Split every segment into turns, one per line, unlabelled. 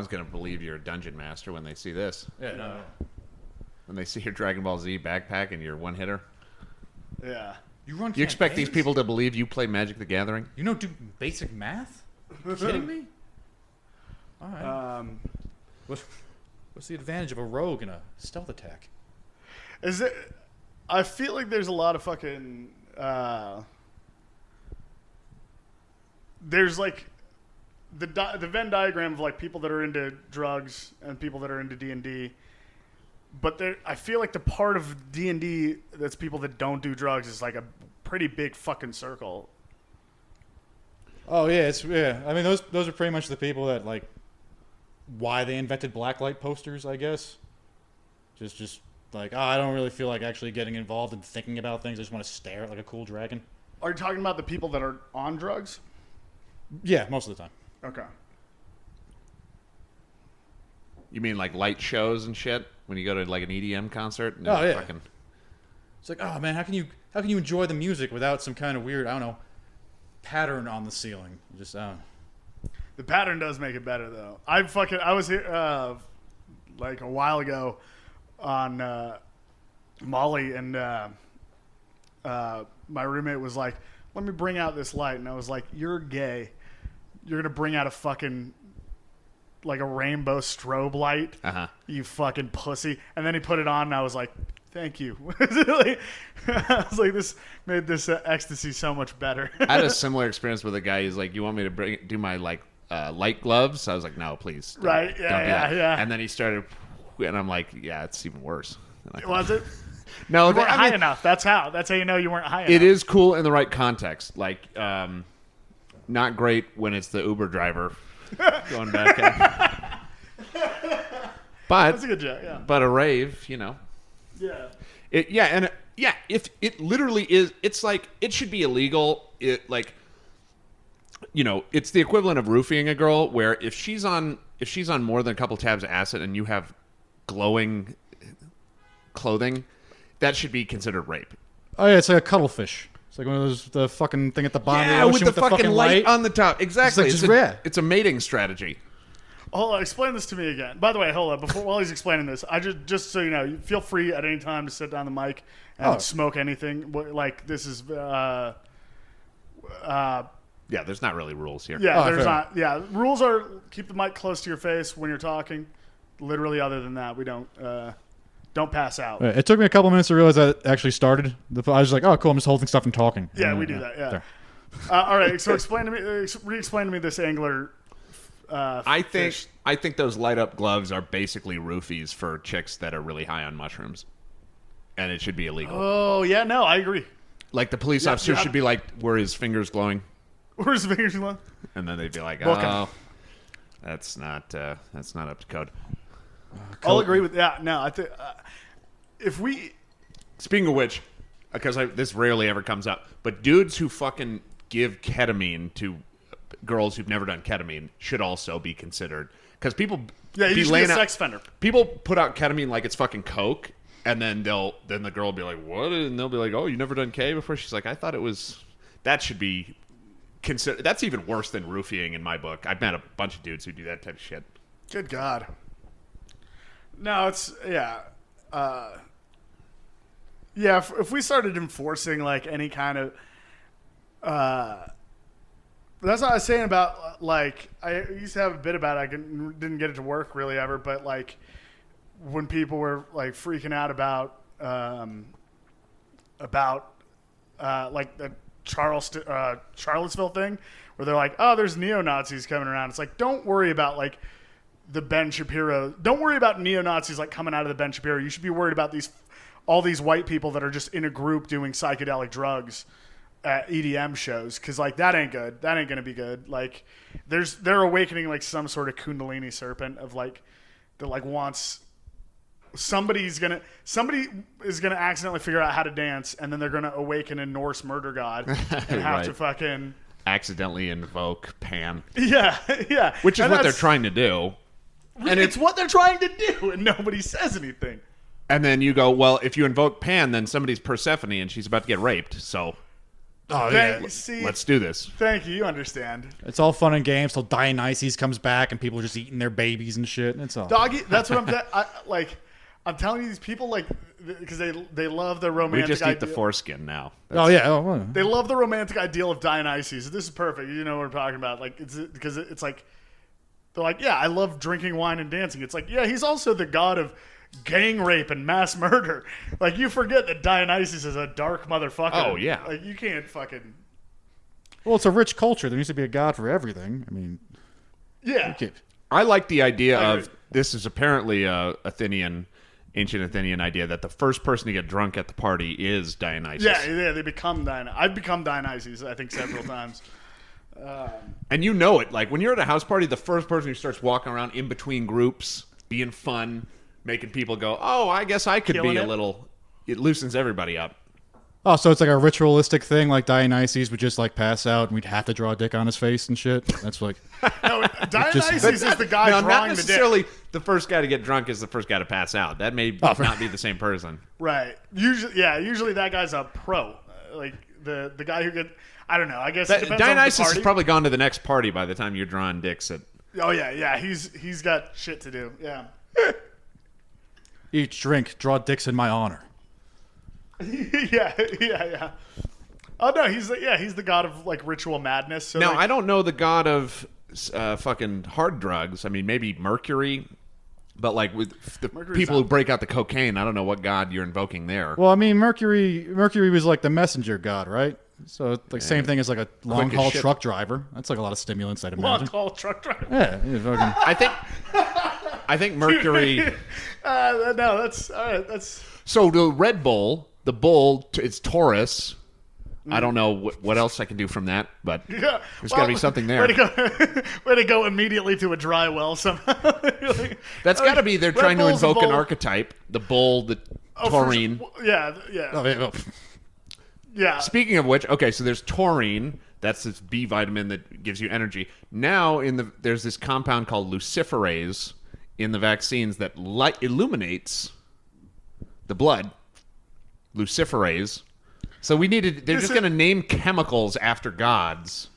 one's going to believe you're a dungeon master when they see this.
Yeah, no.
When they see your Dragon Ball Z backpack and your one-hitter.
Yeah.
You
expect these people to believe you play Magic the Gathering?
You don't do basic math? Are you kidding me? All right. What's the advantage of a rogue in a stealth attack?
Is it? I feel like there's a lot of fucking. There's like the Venn diagram of like people that are into drugs and people that are into D&D. But I feel like the part of D&D that's people that don't do drugs is like a pretty big fucking circle.
Oh yeah, I mean those are pretty much the people that like why they invented blacklight posters, I guess. Just like I don't really feel like actually getting involved and thinking about things. I just want to stare at like a cool dragon.
Are you talking about the people that are on drugs?
Yeah, most of the time.
Okay.
You mean like light shows and shit when you go to like an EDM concert?
No, yeah. It's like, oh man, how can you enjoy the music without some kind of weird, I don't know, pattern on the ceiling? Just
The pattern does make it better though. I was here like a while ago on Molly, and my roommate was like, "Let me bring out this light," and I was like, "You're gay. You're gonna bring out a fucking." Like a rainbow strobe light, you fucking pussy. And then he put it on, and I was like, "Thank you." I was like, "This made this ecstasy so much better."
I had a similar experience with a guy. He's like, "You want me to do my like light gloves?" I was like, "No, please." Don't,
right?
don't do
Yeah,
that.
yeah.
And then he started, and I'm like, "Yeah, it's even worse."
Was it?
No,
you weren't high enough. That's how you know you weren't high enough.
It is cool in the right context. Like, not great when it's the Uber driver. Going back at but
that's a good joke, yeah.
But a rave, you know.
Yeah.
If it literally is, it's like it should be illegal. It like, you know, it's the equivalent of roofing a girl. Where if she's on more than a couple tabs of acid and you have glowing clothing, that should be considered rape.
Oh yeah, it's like a cuttlefish. It's like one of those the fucking thing at the bottom of the ocean
with the fucking light on the top. Exactly. It's a mating strategy.
Hold on, explain this to me again. By the way, hold on. While he's explaining this, I just so you know, you feel free at any time to sit down the mic and smoke anything. Like this is.
Yeah, there's not really rules here.
Yeah, there's not. Yeah, rules are keep the mic close to your face when you're talking. Literally, other than that, we don't pass out.
It took me a couple minutes to realize that it actually started. I was like, oh, cool, I'm just holding stuff and talking.
Yeah, we do that, yeah. All right, so re-explain to me this angler
I
fish.
think those light-up gloves are basically roofies for chicks that are really high on mushrooms. And it should be illegal.
Oh, yeah, no, I agree.
Like the police officer should be like, were his fingers glowing?
Were his fingers glowing?
And then they'd be like, oh, that's not up to code.
I'll agree with that. No, I think if we...
Speaking of which, because this rarely ever comes up, but dudes who fucking give ketamine to girls who've never done ketamine should also be considered. Because people...
Yeah, you should be a sex offender.
People put out ketamine like it's fucking coke, and then then the girl will be like, what? And they'll be like, oh, you never done K before? She's like, I thought it was... That should be... That's even worse than roofing in my book. I've met a bunch of dudes who do that type of shit.
Good God. No, it's... Yeah. Yeah, if we started enforcing like any kind of... that's what I was saying about, like, I used to have a bit about it. I didn't get it to work really ever, but, like, when people were, like, freaking out about like, the Charlottesville thing, where they're like, oh, there's neo-Nazis coming around. It's like, don't worry about, like, the Ben Shapiro. Don't worry about neo-Nazis, like, coming out of the Ben Shapiro. You should be worried about all these white people that are just in a group doing psychedelic drugs at EDM shows, because like that ain't good. That ain't gonna be good. Like they're awakening like some sort of Kundalini serpent of like that like wants somebody is gonna accidentally figure out how to dance, and then they're gonna awaken a Norse murder god and have to fucking
accidentally invoke Pan.
Yeah,
which is what they're trying to do.
And it's what they're trying to do, and nobody says anything.
And then you go, well, if you invoke Pan, then somebody's Persephone, and she's about to get raped. So.
Oh yeah,
See,
Let's do this.
thank you. You understand.
it's all fun and games till Dionysus comes back and people are just eating their babies and shit. And it's all
Doggy, that's what I'm telling you, these people because they love the
We
romantic
just eat
idea.
the foreskin now.
oh yeah, oh, well.
They love the romantic ideal of Dionysus. This is perfect. You know what I'm talking about. Like because it's like they're like, yeah, I love drinking wine and dancing. It's like, yeah, he's also the god of gang rape and mass murder. Like you forget that Dionysus is a dark motherfucker.
Oh, yeah.
Like you can't fucking
Well, it's a rich culture. There needs to be a god for everything. I mean,
yeah.
I like the idea
I
of
agree.
this is apparently a ancient Athenian idea that the first person to get drunk at the party is Dionysus.
Yeah, they become Dionysus. I've become Dionysus, I think, several times.
And you know it. Like when you're at a house party, the first person who starts walking around in between groups, being fun, making people go, "Oh, I guess I could
Killing
be a
it.
little." It loosens everybody up.
oh, so it's like a ritualistic thing. Like Dionysus would just like pass out, and we'd have to draw a dick on his face and shit. That's like,
No, Dionysus is the guy
No, not
drawing the dick.
necessarily. The first guy to get drunk is the first guy to pass out. That may not be the same person.
Right. Usually that guy's a pro. Like the guy who get. I don't know. I guess it depends on the
Dionysus
party.
has probably gone to the next party by the time you're drawing dicks at.
Oh yeah. He's got shit to do. Yeah.
eat, drink, draw dicks in my honor.
yeah. Oh no, he's the god of like ritual madness. So
Now,
like,
I don't know the god of fucking hard drugs. I mean, maybe Mercury, but like with the
Mercury's
people who
not-
break out the cocaine, I don't know what god you're invoking there.
Well, I mean, Mercury was like the messenger god, right? So it's like same thing as like a long haul
shit.
truck driver. That's like a lot of stimulants, I'd
long
imagine.
haul truck driver.
Yeah, he's fucking-
I think Mercury.
No, that's all right. That's
So the Red Bull, the bull, it's Taurus. I don't know what else I can do from that, but
yeah.
there's got to be something there.
Way to go immediately to a dry well somehow. Like,
That's got to be they're
Red
trying to
Bull's a
invoke an
bull.
archetype. The bull, the
Oh, for
taurine.
sure. Yeah.
oh, yeah, oh.
Yeah.
Speaking of which, okay, so there's taurine. That's this B vitamin that gives you energy. Now there's this compound called luciferase in the vaccines that illuminates the blood. Luciferase. So they're just going to name chemicals after gods.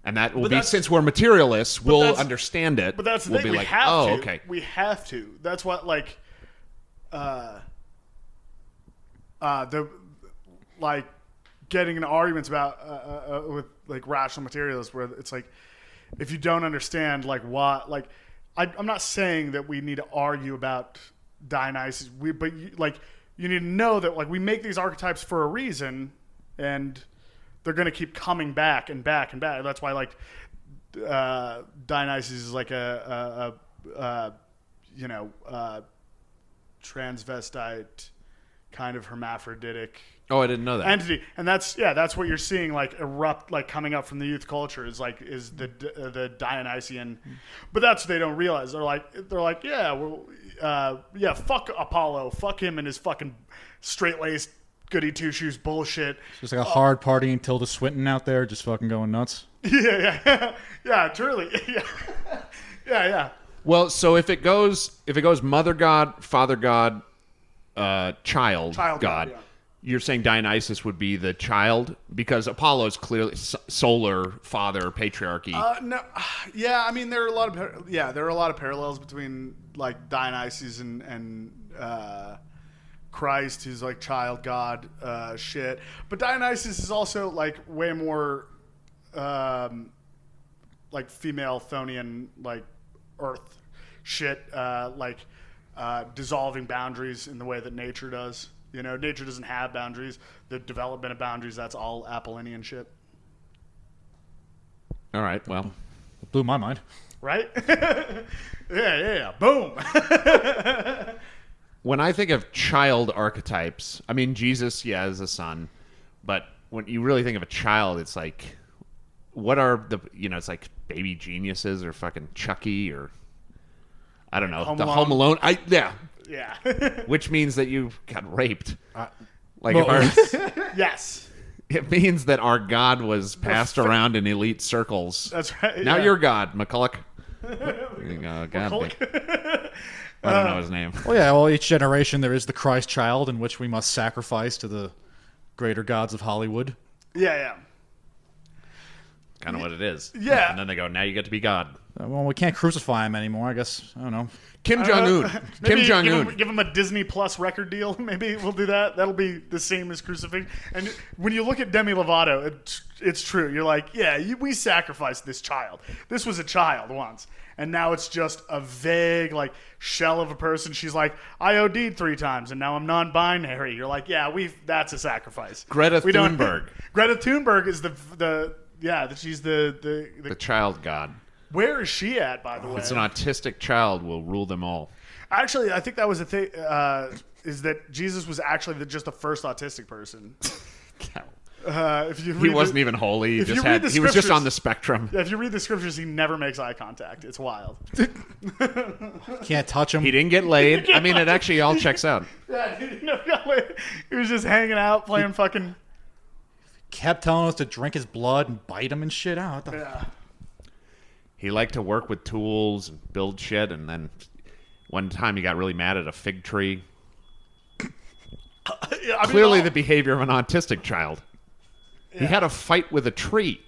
And that will be, since we're materialists, we'll
that's-
understand it.
But that's the
we'll
thing.
be
We
like,
have
oh,
to.
okay.
We have to. That's what getting in arguments about with like rational materialists, where it's like if you don't understand like what like I'm not saying that we need to argue about Dionysus, but you need to know that like we make these archetypes for a reason, and they're going to keep coming back and back and back. That's why like Dionysus is like a transvestite kind of hermaphroditic
Oh, I didn't know that.
entity, and that's what you're seeing like erupt, like coming up from the youth culture is the Dionysian, but that's what they don't realize. They're like yeah, well, fuck Apollo, fuck him and his fucking straight laced goody two shoes bullshit.
Just like a hard partying Tilda Swinton out there, just fucking going nuts.
Yeah, truly, yeah.
Well, so if it goes mother god, father god, child god,
yeah.
you're saying Dionysus would be the child because Apollo's clearly solar father patriarchy.
No, yeah. I mean, there are a lot of parallels between like Dionysus and Christ, who's like child god shit. But Dionysus is also like way more like female Chthonian, like earth shit, dissolving boundaries in the way that nature does. You know, nature doesn't have boundaries. The development of boundaries, that's all Apollonian shit.
All right, well,
It blew my mind.
Right? yeah. Boom.
when I think of child archetypes, I mean Jesus, yeah, is a son, but when you really think of a child, it's like, what are it's like baby geniuses or fucking Chucky or I don't know,
Home
the
Alone.
Home Alone.
Yeah.
Which means that you got raped. Like
well-
Yes.
it means that our God was passed around in elite circles.
That's right.
Now
yeah.
you're God, McCulloch. God, I don't know his name.
Well, yeah. Well, each generation there is the Christ child in which we must sacrifice to the greater gods of Hollywood.
Yeah.
Kind of what it is.
Yeah.
And then they go, now you get to be God.
Well, we can't crucify him anymore. I guess I don't know.
Kim Jong-un. Kim
Maybe
Jong-un.
give him a Disney Plus record deal. Maybe we'll do that. That'll be the same as crucifixion. And when you look at Demi Lovato, it's true. You're like, yeah, we sacrificed this child. This was a child once. And now it's just a vague, like, shell of a person. She's like, I OD'd 3 times, and now I'm non-binary. You're like, yeah, that's a sacrifice.
Greta Thunberg.
Greta Thunberg is she's
The child God.
Where is she at, by the way?
It's an autistic child will rule them all.
Actually, I think that was the thing, is that Jesus was actually just the first autistic person.
He wasn't even holy. He was just on the spectrum.
Yeah, if you read the scriptures, he never makes eye contact. It's wild.
Can't touch him.
He didn't get laid. I mean, it actually all checks out.
Yeah, he never got laid. He was just hanging out, playing fucking...
Kept telling us to drink his blood and bite him and shit out.
Yeah.
He liked to work with tools and build shit, and then one time he got really mad at a fig tree. Clearly the behavior of an autistic child. Yeah. He had a fight with a tree.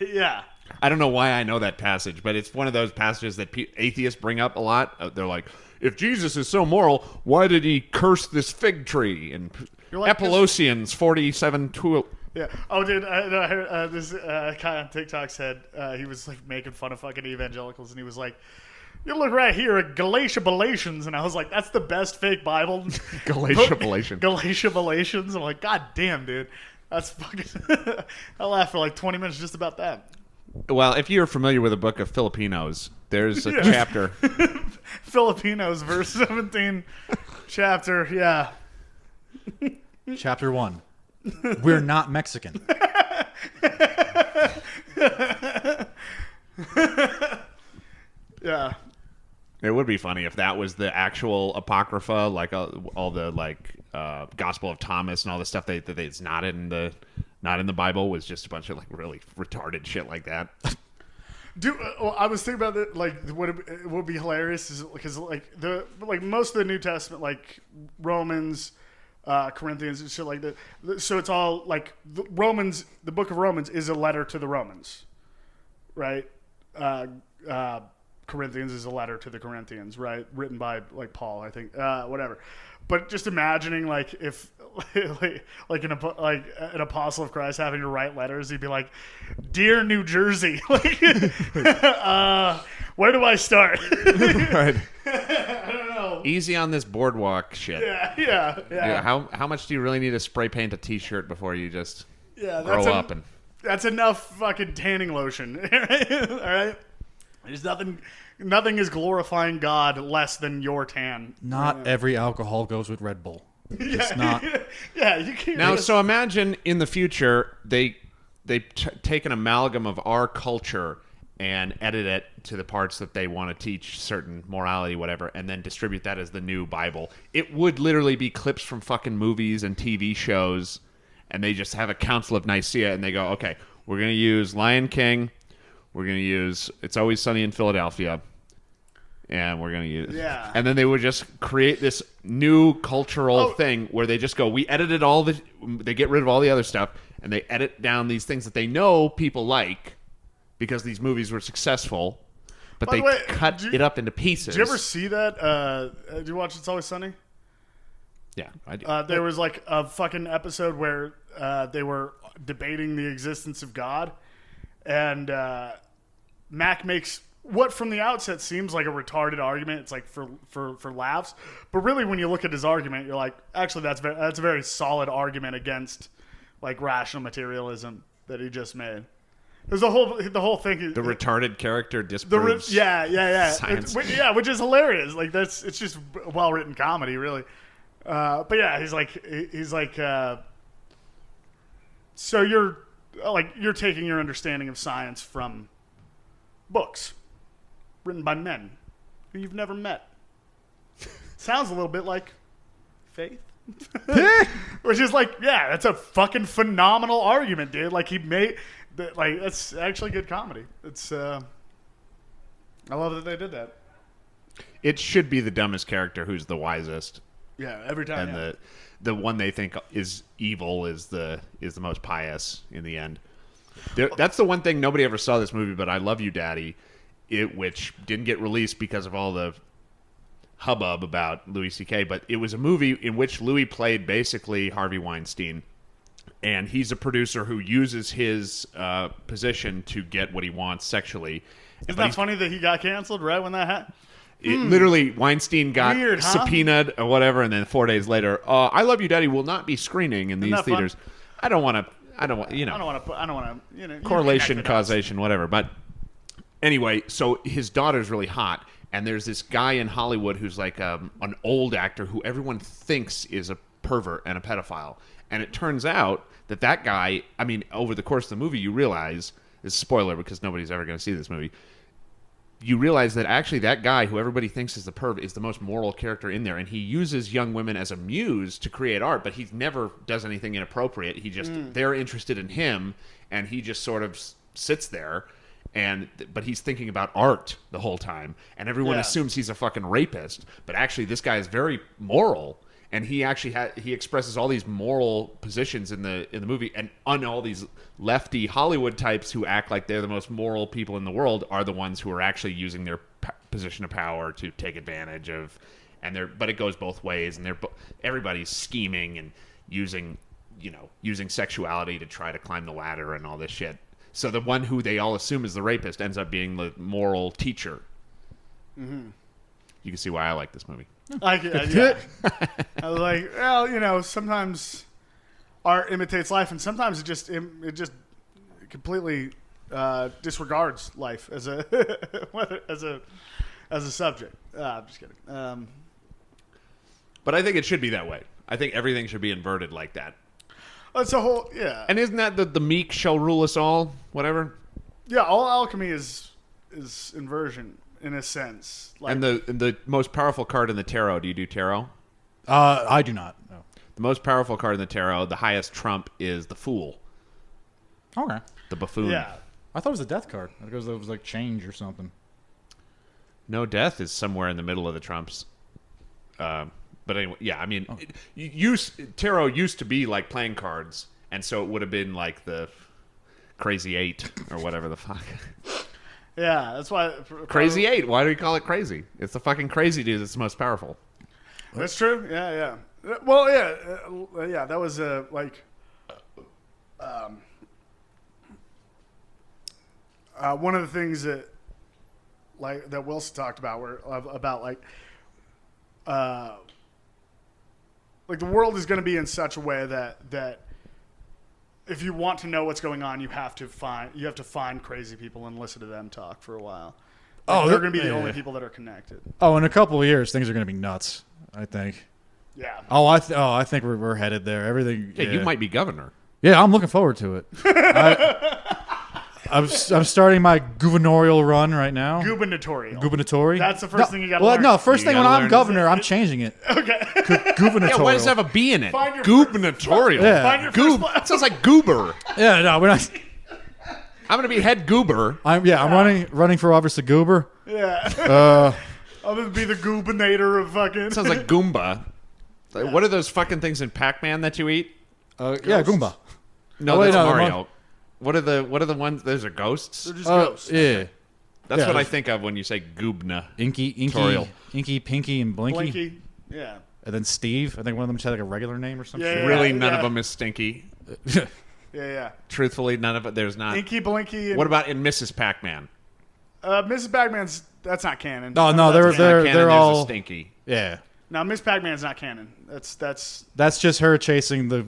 Yeah.
I don't know why I know that passage, but it's one of those passages that atheists bring up a lot. They're like, if Jesus is so moral, why did he curse this fig tree? And like, Epilosians 47:2.
Yeah. Oh, dude, I heard this guy on TikTok said he was like making fun of fucking evangelicals, and he was like, you look right here at Galatians, and I was like, that's the best fake Bible. Galatians. I'm like, God damn, dude. That's fucking... I laughed for like 20 minutes just about that.
Well, if you're familiar with the book of Filipinos, there's a chapter.
Filipinos, verse 17, chapter, yeah.
Chapter 1. We're not Mexican.
Yeah.
It would be funny if that was the actual apocrypha, like all the Gospel of Thomas and all the stuff that it's not in the Bible, was just a bunch of like really retarded shit like that.
Dude, I was thinking about that. Like, what would be hilarious is because like most of the New Testament, like Romans, Corinthians, and shit like that. So it's all like the book of Romans is a letter to the Romans, right? Corinthians is a letter to the Corinthians, right? Written by like Paul, I think, whatever. But just imagining like if like an apostle of Christ having to write letters, he'd be like, "Dear New Jersey, like, where do I start?"
Right.
I don't know.
Easy on this boardwalk shit.
Yeah.
How much do you really need to spray paint a T-shirt before you just
grow
up? And
that's enough fucking tanning lotion. All right. There's nothing is glorifying God less than your tan.
Not every alcohol goes with Red Bull. It's not.
Yeah, you can't.
Now, so imagine in the future they take an amalgam of our culture and edit it to the parts that they want to teach certain morality, whatever, and then distribute that as the new Bible. It would literally be clips from fucking movies and TV shows, and they just have a Council of Nicaea, and they go, okay, we're going to use Lion King, we're going to use It's Always Sunny in Philadelphia, and we're going to use...
Yeah.
And then they would just create this new cultural thing where they just go, we edited all the... They get rid of all the other stuff, and they edit down these things that they know people like because these movies were successful, but they cut it up into pieces.
Did you ever see that? Did you watch It's Always Sunny?
Yeah, I do.
There was like a fucking episode where they were debating the existence of God, and Mac makes what from the outset seems like a retarded argument. It's like for laughs, but really when you look at his argument, you're like, actually that's a very solid argument against like rational materialism that he just made. There's the whole thing.
The retarded character disproves.
Science. Which is hilarious. Like it's just well written comedy, really. But yeah, he's like, so you're taking your understanding of science from books written by men who you've never met. Sounds a little bit like faith. Which is like, yeah, that's a fucking phenomenal argument, dude. Like he made, like that's actually good comedy. It's, I love that they did that.
It should be the dumbest character who's the wisest.
Yeah, every time.
And the one they think is evil is the most pious in the end. That's the one thing nobody ever saw this movie, but I Love You, Daddy, which didn't get released because of all the hubbub about Louis C.K., but it was a movie in which Louis played basically Harvey Weinstein, and he's a producer who uses his position to get what he wants sexually.
Isn't that funny that he got canceled right when that happened?
Literally, Weinstein got
Weird, huh?
subpoenaed or whatever, and then 4 days later, I Love You, Daddy will not be screening in these
that fun?
theaters. I don't want to, correlation, causation, whatever. But anyway, so his daughter's really hot, and there's this guy in Hollywood who's like an old actor who everyone thinks is a pervert and a pedophile. And it turns out that guy, I mean, over the course of the movie, you realize, this is a spoiler because nobody's ever going to see this movie, you realize that actually that guy who everybody thinks is the perv is the most moral character in there, and he uses young women as a muse to create art, but he never does anything inappropriate. He just they're interested in him, and he just sort of sits there, but he's thinking about art the whole time, and everyone assumes he's a fucking rapist, but actually this guy is very moral. And he actually he expresses all these moral positions in the movie, and on all these lefty Hollywood types who act like they're the most moral people in the world are the ones who are actually using their position of power to take advantage of, but it goes both ways, and everybody's scheming and using sexuality to try to climb the ladder and all this shit. So the one who they all assume is the rapist ends up being the moral teacher. Mm-hmm. You can see why I like this movie.
I was like, well, sometimes art imitates life, and sometimes it just completely disregards life as a as a subject. I'm just kidding.
But I think it should be that way. I think everything should be inverted like that.
It's a whole
And isn't that the meek shall rule us all? Whatever.
Yeah, all alchemy is inversion. In a sense. Like,
and the most powerful card in the tarot, do you do tarot?
I do not. No.
The most powerful card in the tarot, the highest trump, is the Fool.
Okay.
The buffoon.
Yeah.
I thought it was a death card. I thought it was like change or something.
No, death is somewhere in the middle of the trumps. But anyway, yeah, I mean, tarot used to be like playing cards, and so it would have been like the Crazy Eight or whatever the fuck.
Yeah, that's why.
Crazy Eight. Why do we call it crazy? It's the fucking crazy dude that's the most powerful.
That's true. Yeah. Well, yeah. That was one of the things that Wilson talked about, the world is going to be in such a way that if you want to know what's going on, you have to find crazy people and listen to them talk for a while. They're going to be the only people that are connected.
Oh, in a couple of years, things are going to be nuts, I think.
Yeah.
I think we're headed there. Everything.
Yeah, you might be governor.
Yeah, I'm looking forward to it. I'm starting my gubernatorial run right now. Gubernatorial.
That's the first thing you got to learn.
No, first thing when I'm governor, I'm changing it.
Okay.
Gubernatorial.
Yeah, why does it have a B in it?
Find your
Gubernatorial.
Yeah.
Find your first
It sounds like goober.
Yeah, no, we're not.
I'm going to be head goober.
I'm running for office of goober.
Yeah. I'm going to be the gubernator of fucking.
It sounds like Goomba. Like, what are those fucking things in Pac-Man that you eat?
Yeah, Goomba.
No, that's Mario. What are the ones? Those are ghosts.
They're just ghosts.
Yeah.
That's what I think of when you say Goobna.
Inky, Pinky, and Blinky.
Blinky. Yeah.
And then Steve. I think one of them just had like a regular name or something.
Yeah.
Really, none of them is Stinky.
Yeah.
Truthfully, none of it. There's not.
Inky, Blinky. And,
What about in Mrs. Pac-Man?
Mrs. Pac-Man's that's not canon.
No,
It's not canon,
they're
there's
all
a Stinky.
Yeah.
No, Miss Pac-Man's not canon. That's
just her chasing the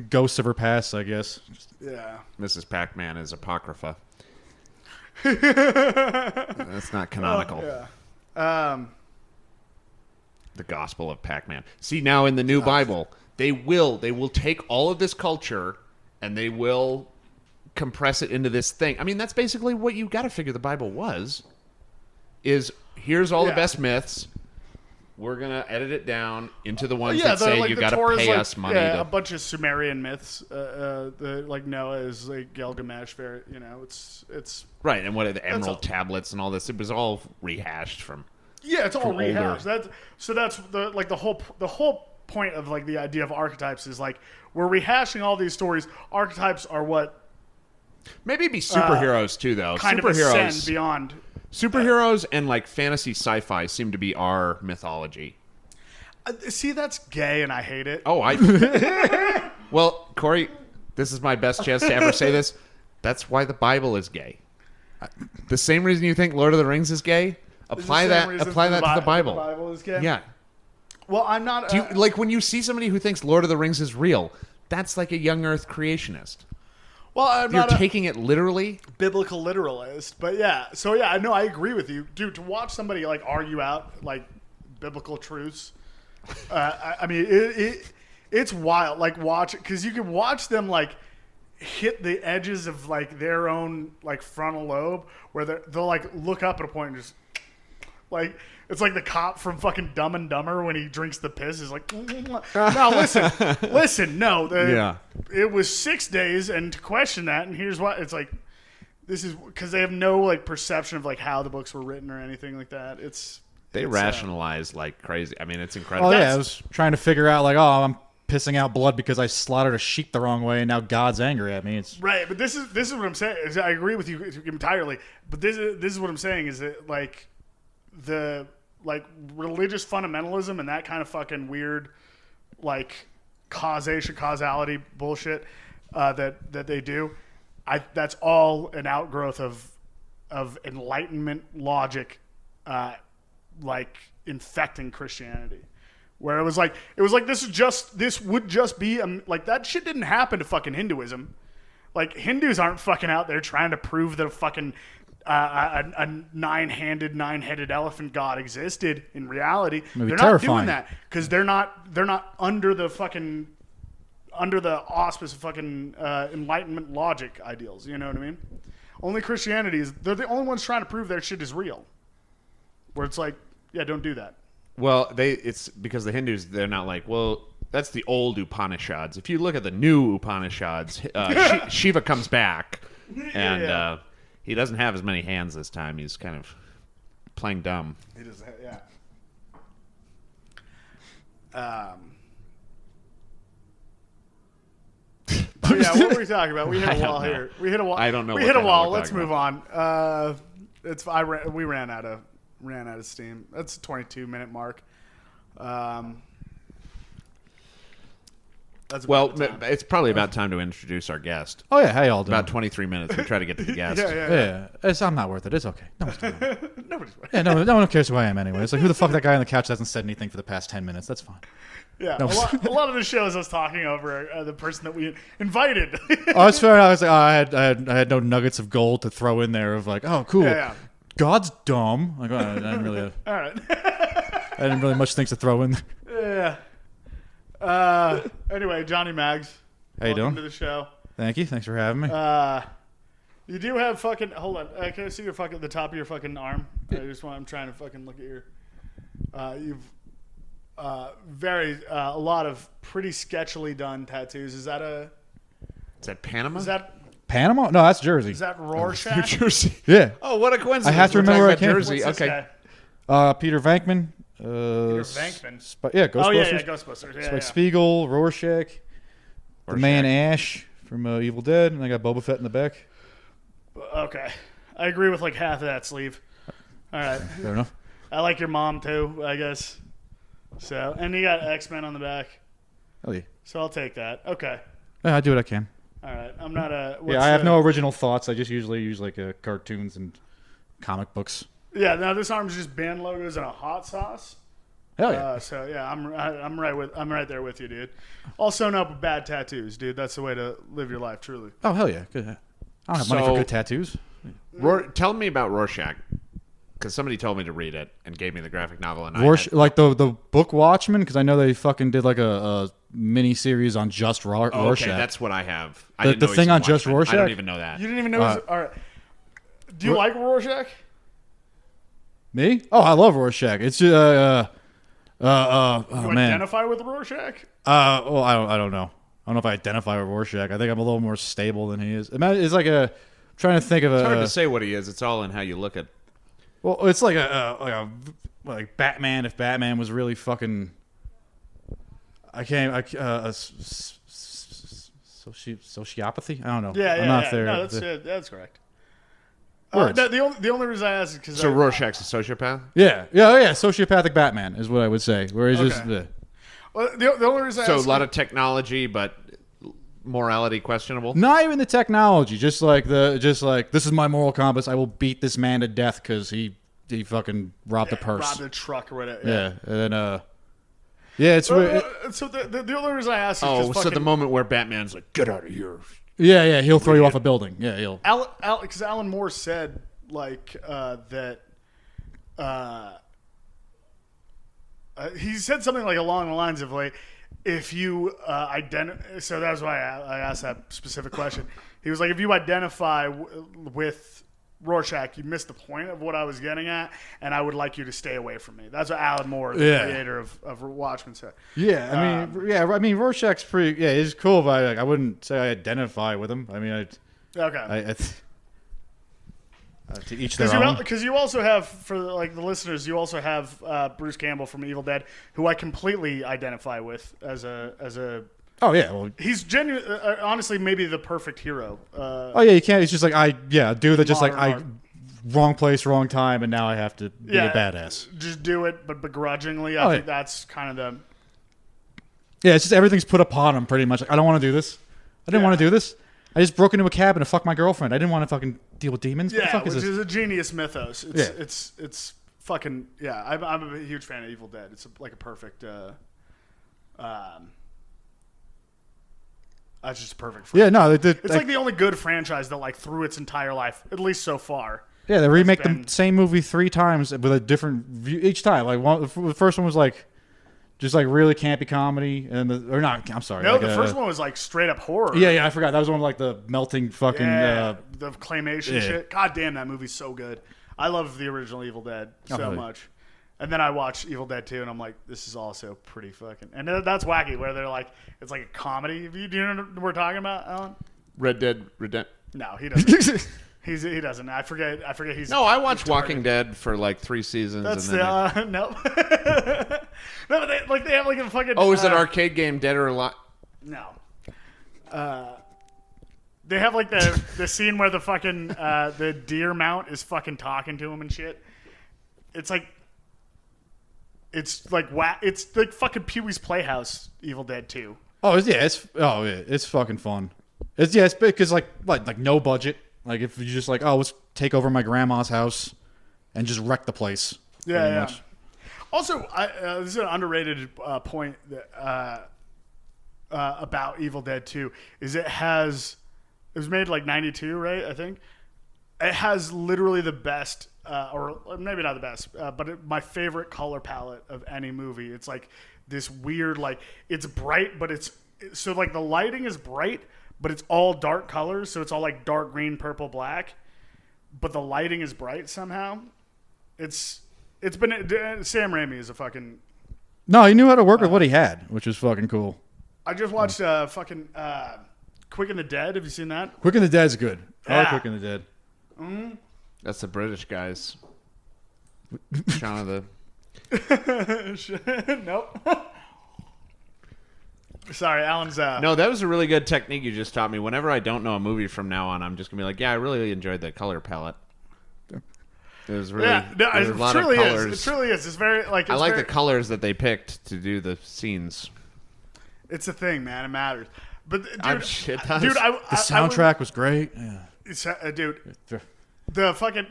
ghosts of her past, I guess.
yeah.
Mrs. Pac-Man is apocrypha. That's not canonical.
Yeah.
The Gospel of Pac-Man. See, now in the new Bible, they will take all of this culture and they will compress it into this thing. I mean, that's basically what you got to figure the Bible was. Is here's all the best myths. We're gonna edit it down into the ones that say you got to pay us money.
Yeah, a bunch of Sumerian myths, like Noah is like Gilgamesh. It's
right. And what are the emerald tablets and all this? It was all rehashed from
Yeah, it's all
from older.
rehashed. That's the whole point of like the idea of archetypes is like we're rehashing all these stories. Archetypes are what
Maybe it'd be superheroes too, though.
kind of ascend beyond.
Superheroes and like fantasy sci-fi seem to be our mythology.
See, that's gay, and I hate it.
Oh, well, Corey, this is my best chance to ever say this. That's why the Bible is gay. The same reason you think Lord of the Rings is gay. Apply that to the Bible.
The Bible is gay.
Yeah.
Well, I'm not.
Do you, like when you see somebody who thinks Lord of the Rings is real? That's like a young Earth creationist.
Well, I'm
You're
not
taking it literally.
biblical literalist, but yeah. So yeah, no, I agree with you, dude. To watch somebody like argue out like biblical truths, I mean, it's wild. Like watch because you can watch them like hit the edges of like their own like frontal lobe where they'll like look up at a point and just like it's like the cop from fucking Dumb and Dumber when he drinks the piss is like no listen no it was 6 days and to question that and here's what it's like this is because they have no like perception of like how the books were written or anything like that.
They rationalize like crazy. I mean, it's incredible.
Oh yeah, I was trying to figure out like, oh, I'm pissing out blood because I slaughtered a sheep the wrong way, and now God's angry at me. It's
right, but this is what I'm saying. I agree with you entirely. But this is what I'm saying is that like the like religious fundamentalism and that kind of fucking weird like causality bullshit that they do. That's all an outgrowth of Enlightenment logic. Like infecting Christianity, where it was like this would just be like that shit didn't happen to fucking Hinduism. Like Hindus aren't fucking out there trying to prove that a fucking a nine-headed elephant god existed in reality. They're not doing that because they're not under the auspice of fucking Enlightenment logic ideals. You know what I mean? Only Christianity is they're the only ones trying to prove their shit is real. Where it's like, yeah, don't do that.
Well, it's because the Hindus, they're not like, well, that's the old Upanishads. If you look at the new Upanishads, Shiva comes back, and he doesn't have as many hands this time. He's kind of playing dumb.
He does, yeah. Oh yeah, what were we talking about? We hit a wall here. We hit a wall.
I don't know.
We hit a wall. Let's move on. We ran out of steam. That's a 22-minute mark.
It's probably about time to introduce our guest.
oh yeah, how y'all doing?
About 23 minutes. We try to get to the guest.
Yeah, I'm not worth it. It's okay. No one's doing it.
Nobody's worth
Yeah, no one cares who I am anyway. It's like, who the fuck that guy on the couch hasn't said anything for the past 10 minutes? That's fine.
Yeah, a lot of the shows us talking over the person that we invited.
Oh, it's fair. I was like, I had no nuggets of gold to throw in there of like, oh, cool.
Yeah.
God's dumb. Like, I didn't really.
All right.
I didn't really much things to throw in.
Yeah. Anyway, Johnny Magz.
How you doing?
Welcome to the show.
Thank you. Thanks for having me.
You do have fucking. Hold on. Can I see your fucking the top of your fucking arm? I'm trying to fucking look at your. You've a lot of pretty sketchily done tattoos. Is that
Panama?
Is that
Panama? No, that's Jersey.
Is that Rorschach?
New Jersey.
Yeah.
Oh, what a coincidence.
I have to remember where I came from.
Jersey.
What's this
Okay.
guy?
Peter Venkman.
Peter Venkman.
Ghostbusters.
Oh yeah, Ghostbusters. Yeah,
Spike Spiegel, Rorschach, the man Ash from Evil Dead, and I got Boba Fett in the back.
Okay, I agree with like half of that sleeve. All right,
Fair enough.
I like your mom too, I guess. So, and you got X-Men on the back.
Oh yeah.
So I'll take that. Okay.
Yeah, I do what I can.
All right. I'm not a.
I have no original thoughts. I just usually use like cartoons and comic books.
Yeah. Now this arm's just band logos and a hot sauce.
Hell yeah.
So yeah, I'm right there with you, dude. All sewn up with bad tattoos, dude. That's the way to live your life, truly.
Oh hell yeah. Good. I don't have money for good tattoos.
Tell me about Rorschach, because somebody told me to read it and gave me the graphic novel, and
like the book Watchmen, because I know they fucking did like a mini series on just Rorschach.
Okay, that's what I have.
The thing on just Rorschach.
I don't even know that.
You didn't even know. All right. Do you like Rorschach?
Me? Oh, I love Rorschach. It's
you
man.
Identify with Rorschach?
Well, I don't know. I don't know if I identify with Rorschach. I think I'm a little more stable than he is. It's like I'm trying to think of
It's hard to say what he is. It's all in how you look at.
Well, it's like a like Batman. If Batman was really fucking, sociopathy. I don't know.
Yeah,
I'm not there.
No, that's correct.
Words.
The only reason I asked is because
So Rorschach's a sociopath?
Yeah. Sociopathic Batman is what I would say. Where he's just.
Well, the only reason
So a lot of technology, but morality questionable.
Not even the technology, just like this is my moral compass. I will beat this man to death because he fucking robbed a purse.
robbed a truck or whatever.
Yeah, and then it's weird.
So the only reason I asked is
Oh,
because
so the moment where Batman's like, "Get out of here."
he'll throw you off a building. Yeah, he'll.
because Alan Moore said like that. He said something like along the lines of like, if you identify. So that's why I asked that specific question. He was like, if you identify with Rorschach, you missed the point of what I was getting at, and I would like you to stay away from me. That's what Alan Moore, the creator of Watchmen, said.
Yeah, I mean, Rorschach's pretty. Yeah, he's cool, but I wouldn't say I identify with him. I mean, to each their own.
Because you also have, for like the listeners, you also have Bruce Campbell from Evil Dead, who I completely identify with as a.
Oh yeah, well,
he's genuine. Honestly, maybe the perfect hero.
You can't. It's just like dude that just like wrong place, wrong time, and now I have to be a badass.
Just do it, but begrudgingly. I think that's kind of the.
Yeah, it's just everything's put upon him pretty much. Like, I don't want to do this. I didn't want to do this. I just broke into a cabin to fuck my girlfriend. I didn't want to fucking deal with demons.
Yeah,
what the fuck
which
is this?
is a genius mythos. It's fucking yeah. I'm a huge fan of Evil Dead. It's like a perfect. That's just a perfect franchise.
Yeah, no,
it's like the only good franchise that like through its entire life, at least so far.
Yeah, they remake the same movie 3 times with a different view each time. Like the first one was like just like really campy comedy, and I'm sorry.
No,
like
the first one was like straight up horror.
Yeah, I forgot. That was one like the melting fucking.
The claymation shit. God damn, that movie's so good. I love the original Evil Dead so much. And then I watched Evil Dead 2, and I'm like, this is also pretty fucking. And that's wacky, where they're like, it's like a comedy. Do you know what we're talking about, Alan?
Red Dead Redemption.
No, he doesn't. He doesn't. I forget. He's.
No, I watched Walking Dead for like 3 seasons.
That's
and then
no. No, but they have like a fucking.
Oh, is that arcade game Dead or Alive?
No. They have like the scene where the fucking the deer mount is fucking talking to him and shit. It's like fucking Pee-wee's Playhouse Evil Dead 2.
It's fucking fun. It's because like no budget. Like if you just like, let's take over my grandma's house and just wreck the place.
Yeah. Much. Also, this is an underrated point that, about Evil Dead 2 is it was made like 92, right? I think it has literally the best, or maybe not the best, but my favorite color palette of any movie. It's like this weird, like it's bright, but so like the lighting is bright, but it's all dark colors. So it's all like dark green, purple, black, but the lighting is bright somehow. It's been Sam Raimi is a fucking.
No, he knew how to work with what he had, which was fucking cool.
I just watched Quick and the Dead. Have you seen that?
Quick and the Dead's good. I like
Yeah.
Quick and the Dead.
Mm-hmm.
That's the British guys. Shaun of the.
Nope. Sorry, Alan's.
No, that was a really good technique you just taught me. Whenever I don't know a movie from now on, I'm just gonna be like, yeah, I really enjoyed the color palette. It was really there's a lot of colors.
It truly is. It's very like.
I like the colors that they picked to do the scenes.
It's a thing, man. It matters. But dude,
it does.
dude,
The soundtrack was great. Yeah.
Dude, the fucking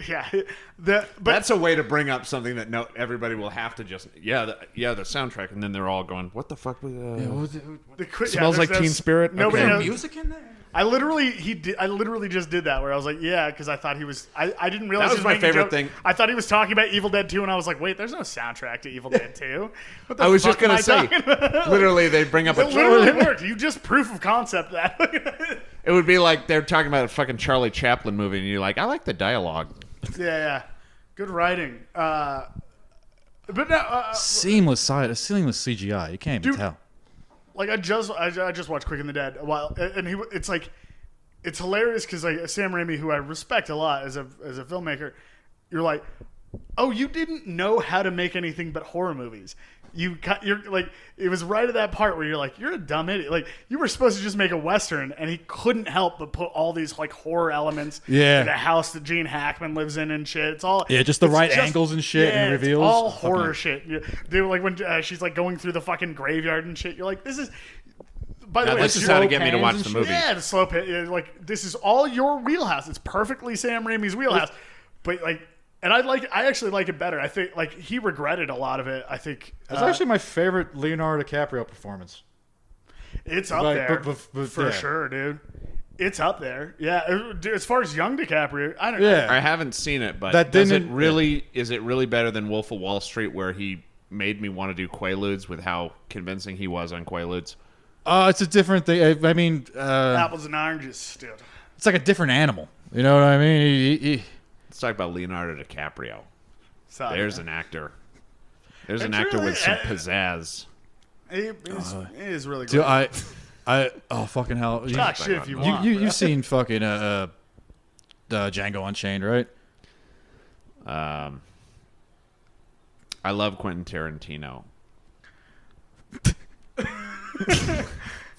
but
that's a way to bring up something that everybody will have to just the soundtrack, and then they're all going, what the fuck was smells like Teen Spirit.
Nobody knows
music in there.
I literally just did that where I was like, because I thought he was. I didn't realize
that was my favorite thing.
I thought he was talking about Evil Dead 2, and I was like, wait, there's no soundtrack to Evil Dead 2. What the
I was
fuck
just gonna say, literally, they bring up
it literally worked. You just proof of concept that.
It would be like they're talking about a fucking Charlie Chaplin movie, and you're like, I like the dialogue.
Yeah, good writing. But no,
seamless CGI. You can't even tell.
Like I just watched Quick and the Dead a while, and it's hilarious because like Sam Raimi, who I respect a lot as a filmmaker, you're like, oh, you didn't know how to make anything but horror movies. You're like, it was right at that part where you're like, you're a dumb idiot. Like, you were supposed to just make a Western, and he couldn't help but put all these like horror elements in the house that Gene Hackman lives in and shit. It's all
just the right angles and shit and reveals.
It's all horror shit. Dude, like when she's like going through the fucking graveyard and shit, you're like, this is. By the way,
this is how to get me to watch the movie.
Yeah, the slow pit. Like, this is all your wheelhouse. It's perfectly Sam Raimi's wheelhouse. But like. And I actually like it better. I think like he regretted a lot of it. I think
it's actually my favorite Leonardo DiCaprio performance.
It's up there for sure, dude. It's up there. Yeah, as far as young DiCaprio, I don't know.
I haven't seen it, but is it really better than Wolf of Wall Street, where he made me want to do Quaaludes with how convincing he was on Quaaludes?
It's a different thing. I mean,
apples and oranges, dude.
It's like a different animal. You know what I mean?
Let's talk about Leonardo DiCaprio. There's an actor. There's an actor
really,
with some pizzazz.
It is really good.
Dude, oh fucking hell!
Talk shit if you want.
You've seen fucking Django Unchained, right?
I love Quentin Tarantino.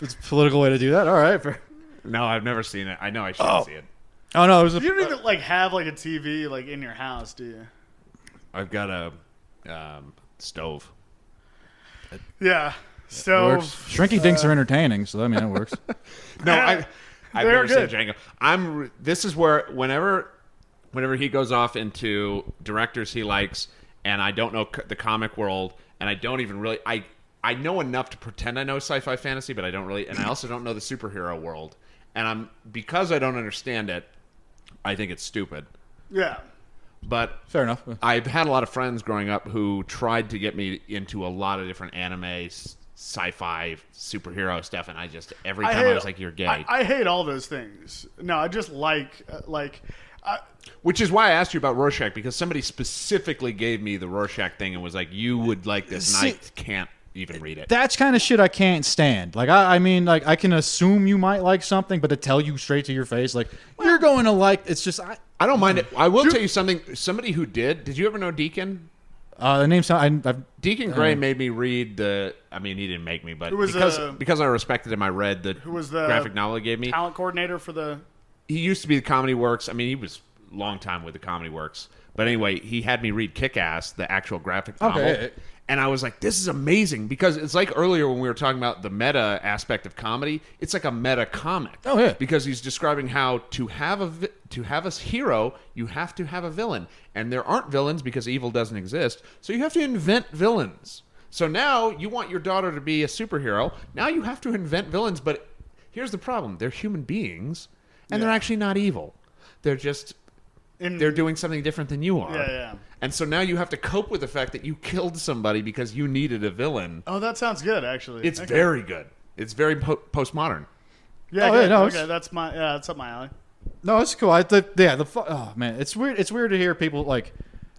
It's a political way to do that. All right.
No, I've never seen it. I know I should see it.
Oh no! It was
you don't even like have like a TV like in your house, do you?
I've got a stove.
Yeah, stove.
Shrinky dinks are entertaining, so I mean it works.
No, I've never seen Django. This is where whenever he goes off into directors he likes, and I don't know the comic world, and I don't even really I know enough to pretend I know sci-fi fantasy, but I don't really, and I also don't know the superhero world, and because I don't understand it. I think it's stupid.
Yeah.
But
fair enough.
I've had a lot of friends growing up who tried to get me into a lot of different anime, sci-fi, superhero stuff, and every time I was like, you're gay.
I hate all those things. No, I just like
which is why I asked you about Rorschach, because somebody specifically gave me the Rorschach thing and was like, you would like this, and I can't even read it.
That's kind of shit I can't stand. Like, I mean, like, I can assume you might like something, but to tell you straight to your face, like, you're going to like, it's just...
I don't mind it. I will tell you something. Somebody who did you ever know Deacon?
The name's...
Deacon Gray made me read the... I mean, he didn't make me, but because I respected him, I read the graphic novel he gave me.
Talent coordinator for the...
He used to be the Comedy Works. I mean, he was a long time with the Comedy Works. But anyway, he had me read Kick-Ass, the actual graphic novel. Okay. And I was like, this is amazing, because it's like earlier when we were talking about the meta aspect of comedy. It's like a meta comic.
Oh yeah,
because he's describing how to have a hero, you have to have a villain, and there aren't villains because evil doesn't exist. So you have to invent villains. So now you want your daughter to be a superhero. Now you have to invent villains. But here's the problem: they're human beings, and they're actually not evil. They're just they're doing something different than you are.
Yeah.
And so now you have to cope with the fact that you killed somebody because you needed a villain.
Oh, that sounds good, actually.
It's very good. It's very postmodern.
Yeah, okay, that's up my alley.
No, it's cool. Oh man, it's weird. It's weird to hear people like.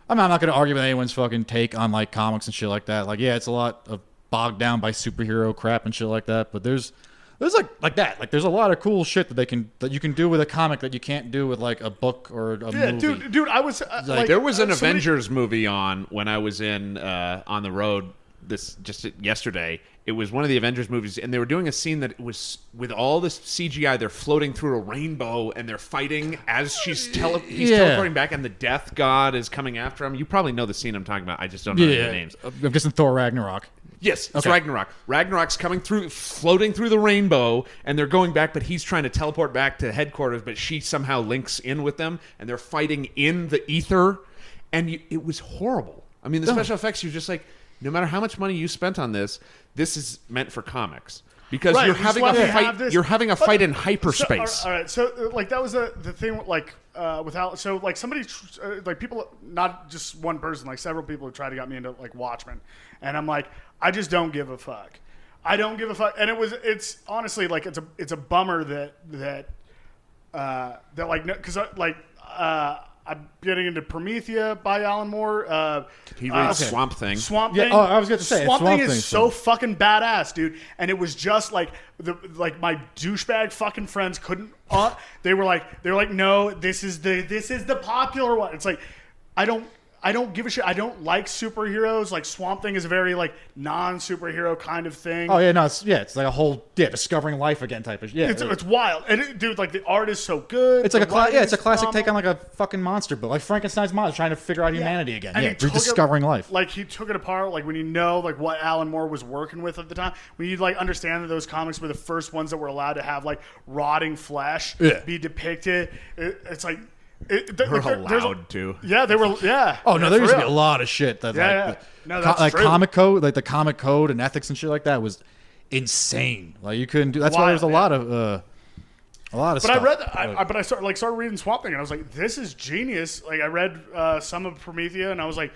I'm not going to argue with anyone's fucking take on like comics and shit like that. Like, yeah, it's a lot of bogged down by superhero crap and shit like that. But there's like that. Like, there's a lot of cool shit that you can do with a comic that you can't do with like a book or a movie.
Yeah, dude, I was
there was an Avengers movie on when I was in on the road just yesterday. It was one of the Avengers movies, and they were doing a scene that was with all this CGI. They're floating through a rainbow, and they're fighting as he's teleporting back, and the Death God is coming after him. You probably know the scene I'm talking about. I just don't know the names.
I'm guessing Thor Ragnarok.
Yes, it's Ragnarok. Ragnarok's floating through the rainbow, and they're going back, but he's trying to teleport back to headquarters, but she somehow links in with them, and they're fighting in the ether, and it was horrible. I mean, the special effects, you're just like, no matter how much money you spent on this is meant for comics. Because you're having a fight. You're having a fight in hyperspace.
All right. So, like, that was the thing. Like, without somebody, like, people, not just one person, like several people have tried to get me into like Watchmen, and I'm like, I just don't give a fuck. I don't give a fuck. And it's honestly like it's a bummer that like, because I'm getting into Promethea by Alan Moore.
He reads Swamp Thing.
Swamp Thing.
Oh, I was going to say
Swamp Thing is so fucking badass, dude. And it was just like my douchebag fucking friends couldn't. They were like, no, this is the popular one. It's like I I don't give a shit. I don't like superheroes. Like Swamp Thing is a very like non-superhero kind of thing.
Oh yeah, no, it's like a whole discovering life again type of
It's wild, and dude, like the art is so good.
It's like it's a classic take on like a fucking monster book, like Frankenstein's monster trying to figure out humanity again.
And
rediscovering life.
Like he took it apart. Like when you know like what Alan Moore was working with at the time, when you like understand that those comics were the first ones that were allowed to have like rotting flesh be depicted. It's like.
We're allowed to.
Yeah, they were. Yeah.
Oh no, there used to be a lot of shit that
No, that's true.
comic code, like the comic code and ethics and shit like that was insane. Like you couldn't do. That's why
Wild,
there's a lot of
But
stuff.
I read that. But I started reading Swamp Thing, and I was like, this is genius. Like I read some of Promethea, and I was like.